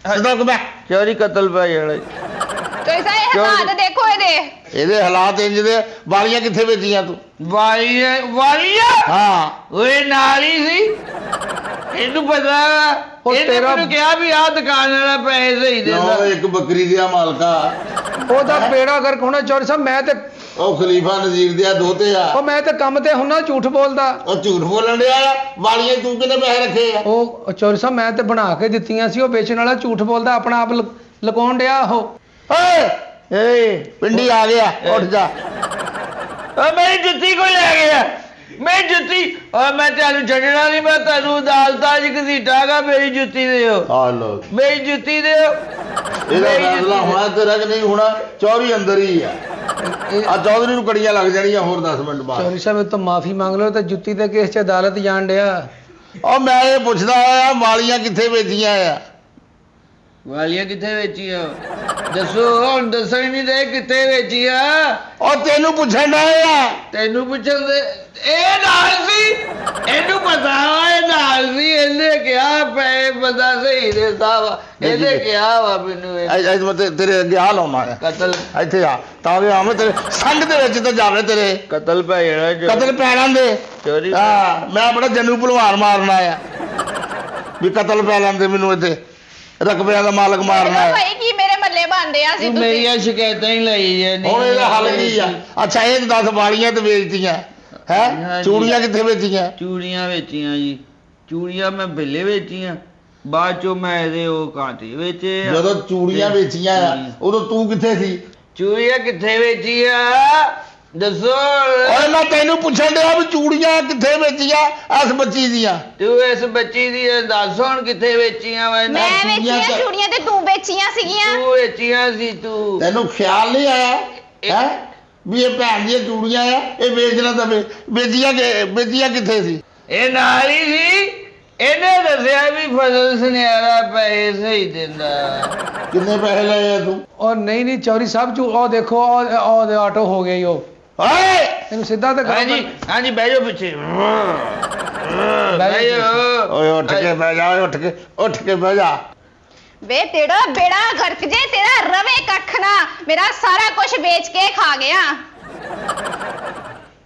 ਸਿੱਧਾ ਹੋ ਬੈ ਚੋਰੀ ਕਤਲ ਪੈ ਜਾਣਾ ਚੋਈ ਸਾਹਿਬ ਇਹ ਹਾਲਾਤ ਦੇਖੋ ਇਹਦੇ ਇਹਦੇ ਹਾਲਾਤ ਇੰਜ ਦੇ ਵਾਲੀਆਂ ਕਿੱਥੇ ਵੇਚੀਆਂ ਤੂੰ ਵਾਲੀਆ ਹਾਂ ਓਏ ਨਾਲ ਹੀ ਸੀ ਇਹਨੂੰ ਪਤਾ ਉਹ ਇਹਨੇ ਤੇਰਾ- ਮੈਨੂੰ ਕਿਹਾ ਵੀ ਆਹ ਦੁਕਾਨ ਵਾਲਾ ਪੈਸੇ ਸਹੀ ਦਿੰਦਾ ਕਿਉਂ ਇੱਕ ਬੱਕਰੀ ਦਿਆ ਮਾਲਕਾ ਉਹਦਾ ਬੇੜਾ ਗਰਕ ਹੋਣਾ ਚੌਧਰੀ ਸਾਹਿਬ ਮੈਂ ਤੇ ਉਹ ਖਲੀਫਾ ਨਜ਼ੀਰ ਦਿਆ ਦੋਤੇ ਆ ਉਹ ਮੈਂ ਤੇ ਕੰਮ ਤੇ ਹੁੰਨਾ ਝੂਠ ਬੋਲਦਾ ਉਹ ਝੂਠ ਬੋਲਣ ਡਿਆ ਆ ਵਾਲੀਆਂ ਤੂੰ ਕਿੰਨੇ ਪੈਸੇ ਰੱਖੇ ਆ ਉਹ ਚੌਧਰੀ ਸਾਹਿਬ ਮੈਂ ਤੇ ਬਣਾ ਕੇ ਦਿੱਤੀਆਂ ਸੀ ਉਹ ਵੇਚਣ ਵਾਲਾ ਝੂਠ ਬੋਲਦਾ ਆਪਣਾ ਆਪ ਲੁਕਾਉਣ ਡਿਆ ਉਹ ਓਏ ਏ ਪਿੰਡੀ ਆ ਗਿਆ ਉੱਠ ਜਾ ਓ ਮੇਰੀ ਜੁੱਤੀ ਕੋਈ ਲੈ ਗਿਆ ਮੈਂ ਜੁੱਤੀ ਓ ਮੈਂ ਤੁਹਾਨੂੰ ਛੱਡਣਾ ਨਹੀਂ ਮੈਂ ਤੁਹਾਨੂੰ ਅਦਾਲਤਾਂ 'ਚ ਘਸੀਟਾਂਗਾ ਮੇਰੀ ਜੁੱਤੀ ਦਿਓ ਆ ਲੋ ਮੇਰੀ ਜੁੱਤੀ ਦਿਓ ਇਹਦਾ ਫੈਸਲਾ ਹੋਣਾ ਤੇਰਾ ਕਿ ਨਹੀਂ ਹੋਣਾ ਚੌਧਰੀ ਅੰਦਰ ਹੀ ਆ ਆ ਚੌਧਰੀ ਨੂੰ ਕੜੀਆਂ ਲੱਗ ਜਾਣੀਆਂ ਹੋਰ 10 ਮਿੰਟ ਬਾਅਦ ਚੌਧਰੀ ਸਾਹਿਬ ਇਹ ਤੋਂ ਮਾਫੀ ਮੰਗ ਲਓ ਤੇ ਜੁੱਤੀ ਦੇ ਕੇਸ 'ਚ ਅਦਾਲਤ ਜਾਣ ਡਿਆ ਉਹ ਮੈਂ ਇਹ ਪੁੱਛਦਾ ਆ ਵਾਲੀਆਂ ਕਿੱਥੇ ਵੇਚੀਆਂ ਆ ਵਾਲੀਆਂ ਕਿੱਥੇ ਵੇਚੀਆਂ ਦੱਸੋ ਹੁਣ ਦੱਸਣ ਹੀ ਨਹੀਂ ਦੇ ਕਿੱਥੇ ਵੇਚੀਆਂ ਉਹ ਤੈਨੂੰ ਪੁੱਛਣ ਡਿਆ ਆ ਤੈਨੂੰ ਪੁੱਛਣ ਦੇ ਇਹ ਨਾਲ ਸੀ ਇਹਨੂੰ ਪਤਾ ਵਾ ਇਹ ਨਾਲ ਸੀ ਇਹਨੇ ਕਿਹਾ ਪੈ ਬੰਦਾ ਸਹੀ ਦਿੰਦਾ ਵਾ ਇਹਨੇ ਕਿਹਾ ਵਾ ਮੈਨੂੰ ਇਹ ਅੱਜ ਮੈਂ ਤੇਰੇ ਅੱਗੇ ਆ ਲਾਉਣਾ ਆ ਕਤਲ ਇੱਥੇ ਆ ਤਾਂ ਕਿ ਆਵੇਂ ਤੇਰੇ ਸੰਗ ਦੇ ਵਿੱਚ ਤਾਂ ਜਾਵੇ ਤੇਰੇ ਕਤਲ ਪੈ ਜਾਣਾ ਜੋ ਕਤਲ ਪੈਰਾਂ ਦੇ ਚੋਰੀ ਹਾਂ ਮੈਂ ਬੜਾ ਜੰਨੂ ਭਲਵਾਨ ਮਾਰਨਾ ਆ ਵੀ ਕਤਲ ਪੈ ਲੈਂਦੇ ਮੈਨੂੰ ਇੱਥੇ ਰਕਬਿਆਂ ਦਾ ਮਾਲਕ ਮਾਰਨਾ ਆ ਭਾਈ ਕੀ ਮੇਰੇ ਮੱਲੇ ਬਣਦੇ ਆ ਸੀ ਤੂੰ ਤੁਸੀਂ ਮੇਰੀਆਂ ਸ਼ਿਕਾਇਤਾਂ ਹੀ ਲਈ ਜਾਨੀ ਹੁਣ ਇਹਦਾ ਹੱਲ ਕੀ ਆ ਅੱਛਾ ਇਹ 10 ਵਾਲੀਆਂ ਤੇ ਵੇਚਤੀਆਂ ਹੈ ਹਾਂਜੀ। ਚੂੜੀਆਂ ਕਿੱਥੇ ਵੇਚੀਆਂ ਚੂੜੀਆਂ ਵੇਚੀਆਂ ਜੀ ਚੂੜੀਆਂ ਮੈਂ ਬਿੱਲੇ ਵੇਚੀਆਂ ਬਾਅਦ ਚੋਂ ਮੈਂ ਇਹਦੇ ਉਹ ਕਾਂਟੇ ਵੇਚੇ ਆ। ਜਦੋਂ ਚੂੜੀਆਂ ਵੇਚੀਆਂ ਆ ਉਦੋਂ ਤੂੰ ਕਿੱਥੇ ਸੀ ਚੂੜੀਆਂ ਕਿੱਥੇ ਵੇਚੀਆਂ ਦੱਸੋ ਓਏ ਮੈਂ ਤੈਨੂੰ ਪੁੱਛਣ ਡਿਆ ਵੀ ਚੂੜੀਆਂ ਕਿੱਥੇ ਵੇਚੀਆਂ ਇਸ ਬੱਚੀ ਦੀਆਂ ਤੂੰ ਇਸ ਬੱਚੀ ਦੀ ਦੱਸ ਹੁਣ ਕਿੱਥੇ ਵੇਚੀਆਂ ਵਾ ਮੈਂ ਚੂੜੀਆਂ ਵੇਚੀਆਂ ਤੇ- ਚੂੜੀਆਂ ਤੇ ਤੂੰ ਵੇਚੀਆਂ ਸੀਗੀਆਂ ਤੂੰ ਵੇਚੀਆਂ ਸੀ ਤੂੰ ਤੈਨੂੰ ਖਿਆਲ ਨਹੀਂ ਆਇਆ ਹੈ ਵੀ ਇਹ ਭੈਣ ਦੀਆਂ ਚੂੜੀਆਂ ਆ ਇਹ ਵੇਚਣਾ ਤਾਂ ਵੇਚੀਆਂ ਕਿੱਥੇ ਸੀ ਇਹ ਨਾਲ ਹੀ ਸੀ ਇਹਨੇ ਦੱਸਿਆ ਵੀ ਫਸਲ ਸੁਨਿਆਰਾ ਪੈਸੇ ਸਹੀ ਦਿੰਦਾ ਕਿੰਨੇ ਪੈਸੇ ਲਏ ਆ ਤੂੰ ਉਹ ਨਹੀਂ ਚੌਧਰੀ ਸਾਹਿਬ ਉਹ ਦੇਖੋ ਉਹ ਆਟੋ ਹੋ ਗਿਆ ਈ ਉਹ ਓਏ ਇਹਨੂੰ ਸਿੱਧਾ ਤੇ ਕਰੋ ਹਾਂਜੀ ਹਾਂਜੀ ਬਹਿ ਜਾਓ ਪਿੱਛੇ ਬਹਿ ਜਾਓ ਓਏ ਉੱਠ ਕੇ ਬਹਿ ਜਾ ਓਏ ਉੱਠ ਕੇ ਬਹਿ ਜਾ ਵੇ ਤੇਰਾ ਬੇੜਾ ਗਰਕ ਜੇ ਤੇਰਾ ਰਵੇ ਕੱਖ ਨਾ ਮੇਰਾ ਸਾਰਾ ਕੁਝ ਵੇਚ ਕੇ ਖਾ ਗਿਆ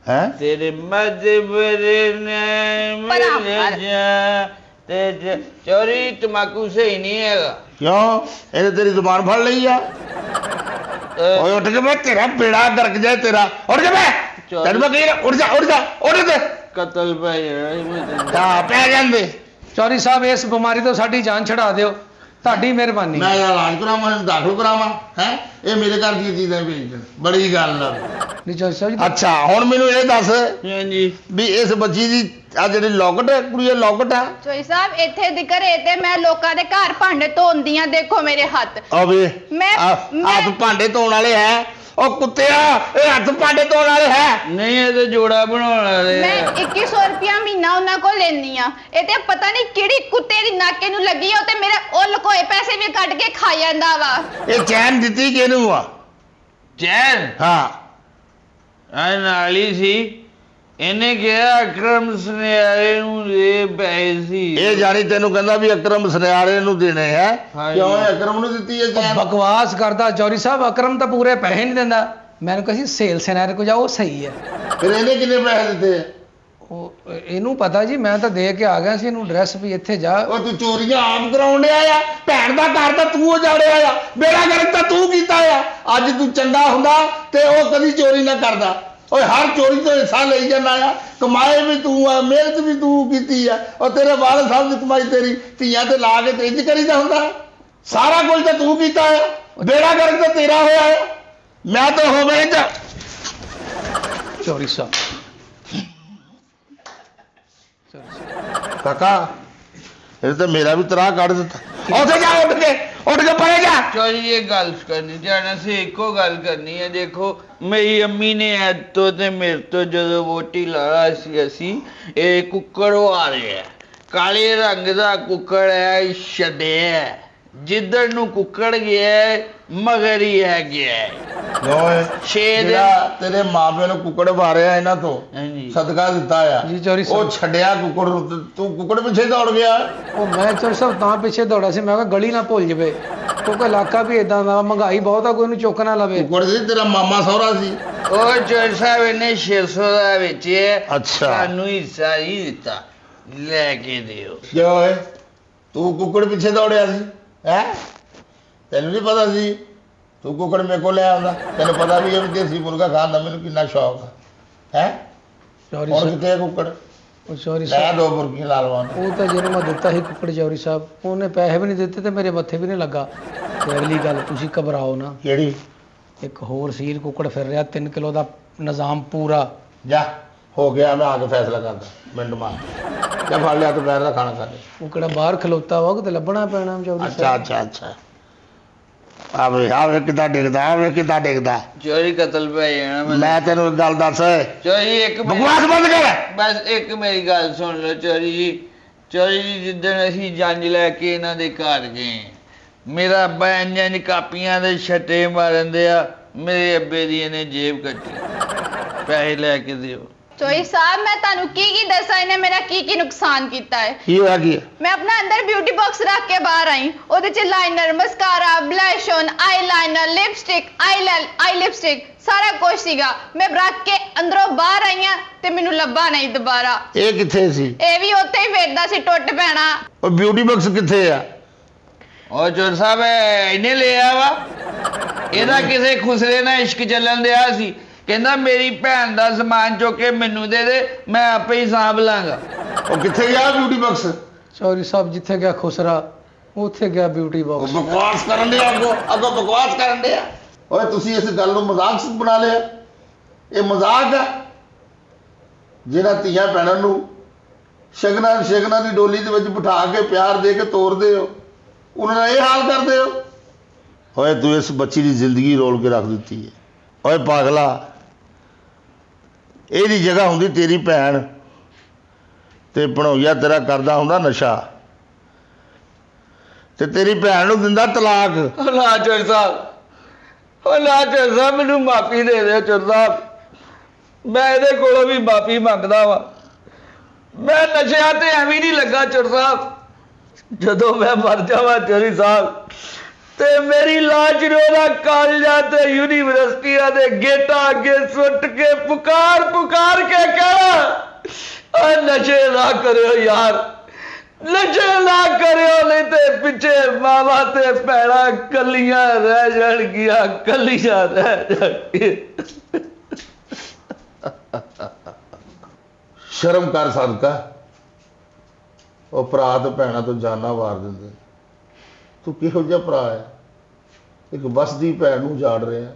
ਹੈ ਤੇਰੇ ਮਜਬਰੇ ਨੇ ਭਲਾ ਮਿਲ ਮਾਰ। ਜਾ ਤੇ ਚੋਰੀ ਤਮਾਕੂ ਸਹੀ ਨਹੀਂ ਹੈਗਾ। ਕਿਉਂ ਇਹਨੇ ਤੇਰੀ ਜ਼ੁਬਾਨ ਫੜ ਲਈ ਆ ਓਏ ਉੱਠ ਕੇ ਮੈਂ ਤੇਰਾ ਬੇੜਾ ਗਰਕ ਜਾਏ ਤੇਰਾ ਉੱਠ ਕੇ ਮੈਂ ਤੈਨੂੰ ਮੈਂ ਕਹੀ ਨਾ, ਉੱਠ ਜਾ ਉੱਠ ਤੇ ਕਤਲ ਪੈ ਜਾਣਾ। ਹਾਂ ਪੈ ਜਾਂਦੇ ਚੌਧਰੀ ਸਾਹਿਬ ਇਸ ਬਿਮਾਰੀ ਤੋਂ ਸਾਡੀ ਜਾਨ ਛਡਾ ਦਿਓ, ਤੁਹਾਡੀ ਮਿਹਰਬਾਨੀ। ਮੈਂ ਇਹਦਾ ਇਲਾਜ ਕਰਾਵਾਂ ਇਹਨੂੰ ਦਾਖਲ ਕਰਾਵਾਂ ਹੈ ਇਹ ਮੇਰੇ ਘਰ ਦੀਆਂ ਚੀਜ਼ਾਂ ਭੇਜਣ ਬੜੀ ਗੱਲ ਆ ਨਹੀਂ ਚੌਧਰੀ ਸਾਹਿਬ ਜੀ, ਅੱਛਾ ਹੁਣ ਮੈਨੂੰ ਇਹ ਦੱਸ ਹਾਂਜੀ ਵੀ ਇਸ ਬੱਚੀ ਦੀ ਆ ਜਿਹੜੀ ਲੋਕਟ ਹੈ ਕੁੜੀ ਇਹ ਲੋਕਟ ਆ ਚੋਈ ਸਾਹਿਬ ਇੱਥੇ ਦੀ ਘਰੇ ਤੇ ਮੈਂ ਲੋਕਾਂ ਦੇ ਘਰ ਭਾਂਡੇ ਧੋਂਦੀ ਆ, ਦੇਖੋ ਮੇਰੇ ਹੱਥ। ਆਵੇ ਮੈਂ- ਹੱਥ ਭਾਂਡੇ ਧੋਣ ਵਾਲੇ ਹੈ ਉਹ ਕੁੱਤਿਆ ਇਹ ਹੱਥ ਭਾਂਡੇ ਧੋਣ ਵਾਲੇ ਹੈ ਨਹੀਂ ਇਹ ਤੇ ਜੋੜਾ ਬਣਾਉਣ ਵਾਲੇ ਮੈਂ ਆ। 2100 ਰੁਪਇਆ ਮਹੀਨਾ ਉਹਨਾਂ ਕੋਲ ਲੈਂਦੀ ਆ। ਇਹ ਤੇ ਪਤਾ ਨਹੀਂ ਕਿਹੜੀ ਕੁੱਤੇ ਦੀ ਨਾਕੇ ਨੂੰ ਲੱਗੀ ਆ, ਉਹ ਤੇ ਮੇਰੇ ਉਹ ਲਕੋਏ ਪੈਸੇ ਵੀ ਕੱਢ ਕੇ ਖਾ ਜਾਂਦਾ ਵਾ। ਇਹ ਚੈਨ ਦਿੱਤੀ ਕਿਹਨੂੰ ਆ ਚੈਨ ਹਾਂ ਆ ਨਾਲ ਹੀ ਸੀ। ਇਹਨੇ ਕਿਹਾ ਅਕਰਮ ਸੁਨਿਆਰੇ ਨੂੰ ਦੇ ਪੈਸੇ ਸੀ। ਇਹ ਜਾਣੀ ਤੈਨੂੰ ਕਹਿੰਦਾ ਵੀ ਅਕਰਮ ਸੁਨਿਆਰੇ ਨੂੰ ਦੇਣੇ ਹੈ ਹਾਂਜੀ। ਕਿਉਂ ਇਹ ਅਕਰਮ ਨੂੰ ਦਿੱਤੀ ਹੈ ਉਹ ਚੈਨ ਬਕਵਾਸ ਕਰਦਾ ਚੌਧਰੀ ਸਾਹਿਬ, ਅਕਰਮ ਤਾਂ ਪੂਰੇ ਪੈਸੇ ਨਹੀਂ ਦਿੰਦਾ। ਮੈਨੂੰ ਕਹੀ ਸੇਲ ਸੈਨਰ ਕੋ ਜਾਓ, ਸਹੀ ਹੈ। ਫਿਰ ਇਹਨੇ ਕਿੰਨੇ ਪੈਸੇ ਦਿੱਤੇ ਆ? ਉਹ ਇਹਨੂੰ ਪਤਾ ਜੀ, ਮੈਂ ਤਾਂ ਦੇ ਕੇ ਆ ਗਿਆ ਸੀ ਇਹਨੂੰ ਡਰੈਸ ਵੀ ਇੱਥੇ ਜਾ। ਉਹ ਤੂੰ ਚੋਰੀਆਂ ਆਪ ਕਰਾਉਣ ਡਿਆ ਆ ਭੈਣ ਦਾ ਘਰ ਤਾਂ ਤੂੰ ਉਜਾੜਿਆ ਆ ਬੇੜਾ ਗਰਕ ਤਾਂ ਤੂੰ ਕੀਤਾ ਆ ਅੱਜ ਤੂੰ ਚੰਗਾ ਹੁੰਦਾ ਤੇ ਉਹ ਕਦੀ ਚੋਰੀ ਨਾ ਕਰਦਾ ਓਏ ਹਰ ਚੋਰੀ ਤੋਂ ਹਿੱਸਾ ਲਈ ਜਾਂਦਾ ਆ ਕਮਾਏ ਵੀ ਤੂੰ ਆ ਮਿਹਨਤ ਵੀ ਤੂੰ ਕੀਤੀ ਆ ਉਹ ਤੇਰੇ ਵਾਲਦ ਸਾਹਿਬ ਦੀ ਕਮਾਈ ਤੇਰੀ ਧੀਆਂ ਤੇ ਲਾ ਕੇ ਤੇ ਇੰਜ ਕਰੀਦਾ ਹੁੰਦਾ ਸਾਰਾ ਕੁਝ ਤਾਂ ਤੂੰ ਕੀਤਾ ਆ ਬੇੜਾ ਗਰਕ ਤਾਂ ਤੇਰਾ ਹੋਇਆ ਆ ਮੈਂ ਤਾਂ ਹੋਵੇ ਜਾਂ ਚੌਧਰੀ ਸਾਹਿਬ ਕਾਕਾ ਇਹ ਤਾਂ ਮੇਰਾ ਵੀ ਤਰਾਹ ਕੱਢ ਦਿੱਤਾ ਉੱਥੇ ਜਾ ਉੱਠ ਕੇ ਪਰੇ ਜਾ ਚੋਰੀ ਇਹ ਗੱਲ ਕਰਨੀ ਜਾਣਾ ਸੀ, ਇੱਕੋ ਗੱਲ ਕਰਨੀ ਹੈ। ਦੇਖੋ ਮੇਰੀ ਅੰਮੀ ਨੇ ਐਦ ਤੋਂ ਤੇ ਮੇਰੇ ਤੋਂ ਜਦੋਂ ਵੋਟੀ ਲਾਇਆ ਸੀ ਅਸੀਂ ਇਹ ਕੁੱਕੜ ਆ ਰਿਹਾ ਕਾਲੇ ਰੰਗ ਦਾ ਕੁੱਕੜ ਹੈ ਛੱਡਿਆ ਜਿੱਧਰ ਨੂੰ ਕੁੱਕੜ ਗਿਆ ਮਗਰ ਹੀ ਹੈ ਗਿਆ ਓਏ ਛੇ ਜਿਹੜਾ ਤੇਰੇ ਮਾਪਿਆਂ ਨੂੰ ਕੁੱਕੜ ਮਾਰਿਆ ਇਹਨਾਂ ਤੋਂ ਹਾਂਜੀ ਸਦਕਾ ਦਿੱਤਾ ਆ ਜੀ ਚੌਧਰੀ ਸਾਹਿਬ। ਉਹ ਛੱਡਿਆ ਕੁੱਕੜ ਨੂੰ ਤੇ ਤੂੰ ਕੁੱਕੜ ਪਿੱਛੇ ਦੌੜ ਗਿਆ ਉਹ ਮੈਂ ਚੌਧਰੀ ਸਾਹਿਬ ਤਾਂ ਪਿੱਛੇ ਦੌੜਾ ਸੀ, ਮੈਂ ਕਿਹਾ ਗਲੀ ਨਾ ਭੁੱਲ ਜਵੇ, ਕਿਉਂਕਿ ਇਲਾਕਾ ਵੀ ਇਦਾਂ ਦਾ ਮਹਿੰਗਾਈ ਬਹੁਤ ਆ, ਕੋਈ ਨੂੰ ਚੁੱਕ ਨਾ ਲਵੇ। ਕੁੱਕੜ ਸੀ ਤੇਰਾ ਮਾਮਾ ਸਹੁਰਾ ਸੀ ਉਹ ਚੋਰ ਸਾਹਿਬ ਇਹਨੇ 600 ਦਾ ਵੇਚਿਆ ਅੱਛਾ। ਸਾਨੂੰ ਹਿੱਸਾ ਹੀ ਦਿੱਤਾ ਲੈ ਕੇ ਦਿਓ। ਕਿਉਂ ਓਏ ਤੂੰ ਕੁੱਕੜ ਪਿੱਛੇ ਦੌੜਿਆ ਸੀ ਹੈ ਤੈਨੂੰ ਨਹੀਂ ਪਤਾ ਸੀ ਤੂੰ ਕੁੱਕੜ ਮੇਰੇ ਕੋਲ ਲੈ ਆਉਂਦਾ ਤੈਨੂੰ ਪਤਾ ਵੀ ਇਹ ਵੀ ਦੇਸੀ ਮੁਰਗਾ ਖਾਣ ਦਾ ਮੈਨੂੰ ਕਿੰਨਾ ਸ਼ੌਕ ਹੈ ਚੌਧਰੀ ਹੁਣ ਸਾਹਿਬ, ਕਿਤੇ ਕੁੱਕੜ ਉਹ ਚੌਧਰੀ ਲੈ ਸਾਹਿਬ, ਦੋ ਮੁਰਗੀਆਂ ਲਾ ਲਵਾਂ ਉਹ ਤਾਂ ਜਿਹਨੂੰ ਮੈਂ ਦਿੱਤਾ ਸੀ ਕੁੱਕੜ ਚੌਧਰੀ ਸਾਹਿਬ, ਉਹਨੇ ਪੈਸੇ ਵੀ ਨਹੀਂ ਦਿੱਤੇ ਤੇ ਮੇਰੇ ਮੱਥੇ ਵੀ ਨਹੀਂ ਲੱਗਾ। ਤੇ ਅਗਲੀ ਗੱਲ, ਤੁਸੀਂ ਘਬਰਾਓ ਨਾ, ਕਿਹੜੀ ਇੱਕ ਹੋਰ ਸੀਲ ਕੁੱਕੜ ਫਿਰ ਰਿਹਾ 3 ਕਿਲੋ ਦਾ ਨਿਜ਼ਾਮ ਪੂਰਾ। ਜਾ ਹੋ ਗਿਆ ਮੈਂ ਆ ਕੇ ਫੈਸਲਾ ਕਰਦਾ ਮਿੰਟ ਮਾਰ ਜਾ ਫੜ ਲਿਆ ਦੁਪਹਿਰ ਦਾ ਖਾਣਾ ਖਾ ਲੈ ਉਹ ਕਿਹੜਾ ਬਾਹਰ ਖਲੋਤਾ ਵਾ, ਉਹ ਤੇ ਲੱਭਣਾ ਪੈਣਾ ਚੌਧਰੀ ਅੱਛਾ ਸਾਹਿਬ। ਅੱਛਾ ਆਵੇ ਕਿੱਦਾਂ ਡਿੱਗਦਾ ਚੋਰੀ ਕਤਲ ਪੈ ਜਾਣਾ ਮੈਨੂੰ। ਮੈਂ ਤੈਨੂੰ ਇੱਕ ਗੱਲ ਦੱਸ ਚੋਰੀ ਇੱਕ ਬਕਵਾਸ ਬੰਦ ਕਰ ਬਸ ਇੱਕ ਮੇਰੀ ਗੱਲ ਸੁਣ ਲਓ ਚੋਰੀ ਜੀ ਜਿੱਦਣ ਅਸੀਂ ਜੰਜ ਲੈ ਕੇ ਇਹਨਾਂ ਦੇ ਘਰ ਗਏ ਮੇਰਾ ਅੱਬਾ ਇੰਜ ਕਾਪੀਆਂ ਦੇ ਛੱਟੇ ਮਾਰਨ ਦਿਆ ਮੇਰੇ ਅੱਬੇ ਦੀ ਇਹਨੇ ਜੇਬ ਕੱਟੀ ਪੈਸੇ ਲੈ ਕੇ ਦਿਓ। ਚੋਈ ਸਾਹਿਬ ਮੈਂ ਤੁਹਾਨੂੰ ਕੀ ਦੱਸਾਂ, ਇਹਨੇ ਮੇਰਾ ਕੀ ਨੁਕਸਾਨ ਕੀਤਾ ਹੈ। ਕੀ ਹੋਇਆ ਕੀ ਮੈਂ ਆਪਣਾ ਅੰਦਰ ਬਿਊਟੀ ਬਾਕਸ ਰੱਖ ਕੇ ਬਾਹਰ ਆਈ, ਉਹਦੇ ਚ liner, ਮਸਕਾਰਾ, blush on, eyeliner, lipstick, I lipstick ਸਾਰਾ ਕੁਝ ਸੀਗਾ। ਮੈਂ ਰੱਖ ਕੇ ਅੰਦਰੋਂ ਬਾਹਰ ਆਈ ਆ ਤੇ ਮੈਨੂੰ ਲੱਭਾ ਨਹੀਂ ਦੁਬਾਰਾ। ਇਹ ਕਿੱਥੇ ਸੀ ਇਹ ਵੀ ਉੱਥੇ ਹੀ ਫਿਰਦਾ ਸੀ ਟੁੱਟ ਪੈਣਾ। ਉਹ ਬਿਊਟੀ ਬਾਕਸ ਕਿੱਥੇ ਆ ਉਹ ਚੋਰ ਸਾਹਿਬ ਇਹਨੇ ਲਿਆ ਵਾ ਇਹਦਾ ਕਿਸੇ ਖੁਸਰੇ ਨਾਲ ਇਸ਼ਕ ਚੱਲਣ ਦਿਆ ਸੀ ਕਹਿੰਦਾ ਮੇਰੀ ਭੈਣ ਦਾ ਸਮਾਨ ਚੁੱਕ ਕੇ ਮੈਨੂੰ ਦੇ ਦੇ ਮੈਂ ਆਪੇ ਹੀ ਸਾਂਭ ਲਾਂਗਾ। ਉਹ ਕਿੱਥੇ ਗਿਆ ਬਿਊਟੀ ਬਾਕਸ ਚੌਧਰੀ ਸਾਹਿਬ ਜਿੱਥੇ ਗਿਆ ਖੁਸਰਾ ਉੱਥੇ ਗਿਆ ਬਿਊਟੀ ਉਹ ਬਾਕਸ। ਬਕਵਾਸ ਕਰਨ ਦੇ ਅੱਗੋਂ ਬਕਵਾਸ ਕਰਨ ਦੇ ਓਏ ਤੁਸੀਂ ਇਸ ਗੱਲ ਨੂੰ ਮਜ਼ਾਕ ਬਣਾ ਲਿਆ ਇਹ ਮਜ਼ਾਕ ਆ ਜਿਹੜਾ ਧੀਆਂ ਭੈਣਾਂ ਨੂੰ ਸ਼ਗਨਾਂ ਦੀ ਡੋਲੀ ਦੇ ਵਿੱਚ ਬਿਠਾ ਕੇ ਪਿਆਰ ਦੇ ਕੇ ਤੋਰਦੇ ਹੋ ਉਹਨਾਂ ਦਾ ਇਹ ਹਾਲ ਕਰਦੇ ਹੋ ਓਏ ਤੂੰ ਇਸ ਬੱਚੀ ਦੀ ਜ਼ਿੰਦਗੀ ਰੋਲ ਕੇ ਰੱਖ ਦਿੱਤੀ ਹੈ ਓਏ ਪਾਗਲਾ ਇਹਦੀ ਜਗ੍ਹਾ ਹੁੰਦੀ ਤੇਰੀ ਭੈਣ ਤੇ ਭਣੋਈਆ ਤੇਰਾ ਕਰਦਾ ਹੁੰਦਾ ਨਸ਼ਾ ਤੇ ਤੇਰੀ ਭੈਣ ਨੂੰ ਦਿੰਦਾ ਤਲਾਕ ਲਾ ਚੋਰ ਸਾਹਿਬ ਮੈਨੂੰ ਮਾਫੀ ਦੇ ਦਿਓ ਚੋਰ ਸਾਹਿਬ ਮੈਂ ਇਹਦੇ ਕੋਲੋਂ ਵੀ ਮਾਫੀ ਮੰਗਦਾ ਵਾਂ ਮੈਂ ਨਸ਼ਿਆਂ ਤੇ ਐਵੇਂ ਨਹੀਂ ਲੱਗਾ ਚੋਰ ਸਾਹਿਬ ਜਦੋਂ ਮੈਂ ਮਰ ਜਾਵਾਂ ਚੋਰੀ ਸਾਹਿਬ ਤੇ ਮੇਰੀ ਲਾਜ ਰੋਦਾ ਕਾਲਜਾਂ ਤੇ ਯੂਨੀਵਰਸਿਟੀਆਂ ਦੇ ਗੇਟਾਂ ਅੱਗੇ ਸੁੱਟ ਕੇ ਪੁਕਾਰ ਕੇ ਕਹਿਣਾ ਆ ਨਸ਼ੇ ਨਾ ਕਰਿਓ ਯਾਰ, ਨਸ਼ੇ ਨਾ ਕਰਿਓ, ਨਹੀਂ ਤੇ ਪਿੱਛੇ ਮਾਵਾ ਤੇ ਭੈਣਾਂ ਕੱਲੀਆਂ ਰਹਿ ਜਾਣਗੀਆਂ, ਕੱਲੀਆਂ ਰਹਿ ਜਾਣਗੀਆਂ। ਸ਼ਰਮ ਕਰ ਸਦਕਾ, ਉਹ ਭਰਾ ਤੇ ਭੈਣਾਂ ਤੋਂ ਜਾਨਾਂ ਵਾਰ ਦਿੰਦੇ। ਤੂੰ ਕਿਹੋ ਜਿਹਾ ਭਰਾ ਹੈ? ਇੱਕ ਬਸਦੀ ਭੈਣ ਨੂੰ ਉਜਾੜ ਰਿਹਾ,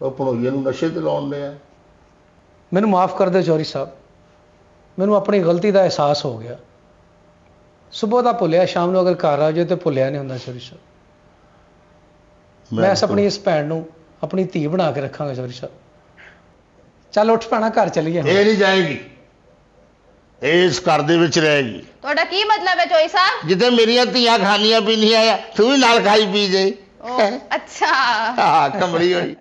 ਉਹ ਭਣੋਈਏ ਨੂੰ ਨਸ਼ੇ ਤੇ ਲਾਉਣ ਡਿਆ। ਮੈਨੂੰ ਮਾਫ ਕਰ ਦਿਓ ਚੌਧਰੀ ਸਾਹਿਬ, ਮੈਨੂੰ ਆਪਣੀ ਗਲਤੀ ਦਾ ਅਹਿਸਾਸ ਹੋ ਗਿਆ। ਸਵੇਰ ਦਾ ਭੁੱਲਿਆ, ਸ਼ਾਮ ਨੂੰ ਅਗਰ ਘਰ ਆ ਜਾਏ ਤੇ ਭੁੱਲਿਆ ਨਹੀਂ ਹੁੰਦਾ ਚੌਧਰੀ ਸਾਹਿਬ। ਮੈਂ ਆਪਣੀ ਇਸ ਭੈਣ ਨੂੰ ਆਪਣੀ ਧੀ ਬਣਾ ਕੇ ਰੱਖਾਂਗਾ ਚੌਧਰੀ ਸਾਹਿਬ। ਚੱਲ ਉੱਠ ਪੈਣਾ, ਘਰ ਚਲੀਏ। ਇਹ ਨਹੀਂ ਜਾਏਗੀ, ਇਸ ਘਰ ਦੇ ਵਿੱਚ ਰਹੇਗੀ। ਤੁਹਾਡਾ ਕੀ ਮਤਲਬ ਹੈ ਚੋਈ ਸਾਹਿਬ? ਜਿੱਥੇ ਮੇਰੀਆਂ ਧੀਆਂ ਖਾਣੀਆਂ ਪੀਣੀਆਂ ਆ, ਤੂੰ ਵੀ ਨਾਲ ਖਾਈ ਪੀ ਜਾਈ। ਅੱਛਾ। ਹਾਂ, ਕਮਲੀ ਹੋਈ।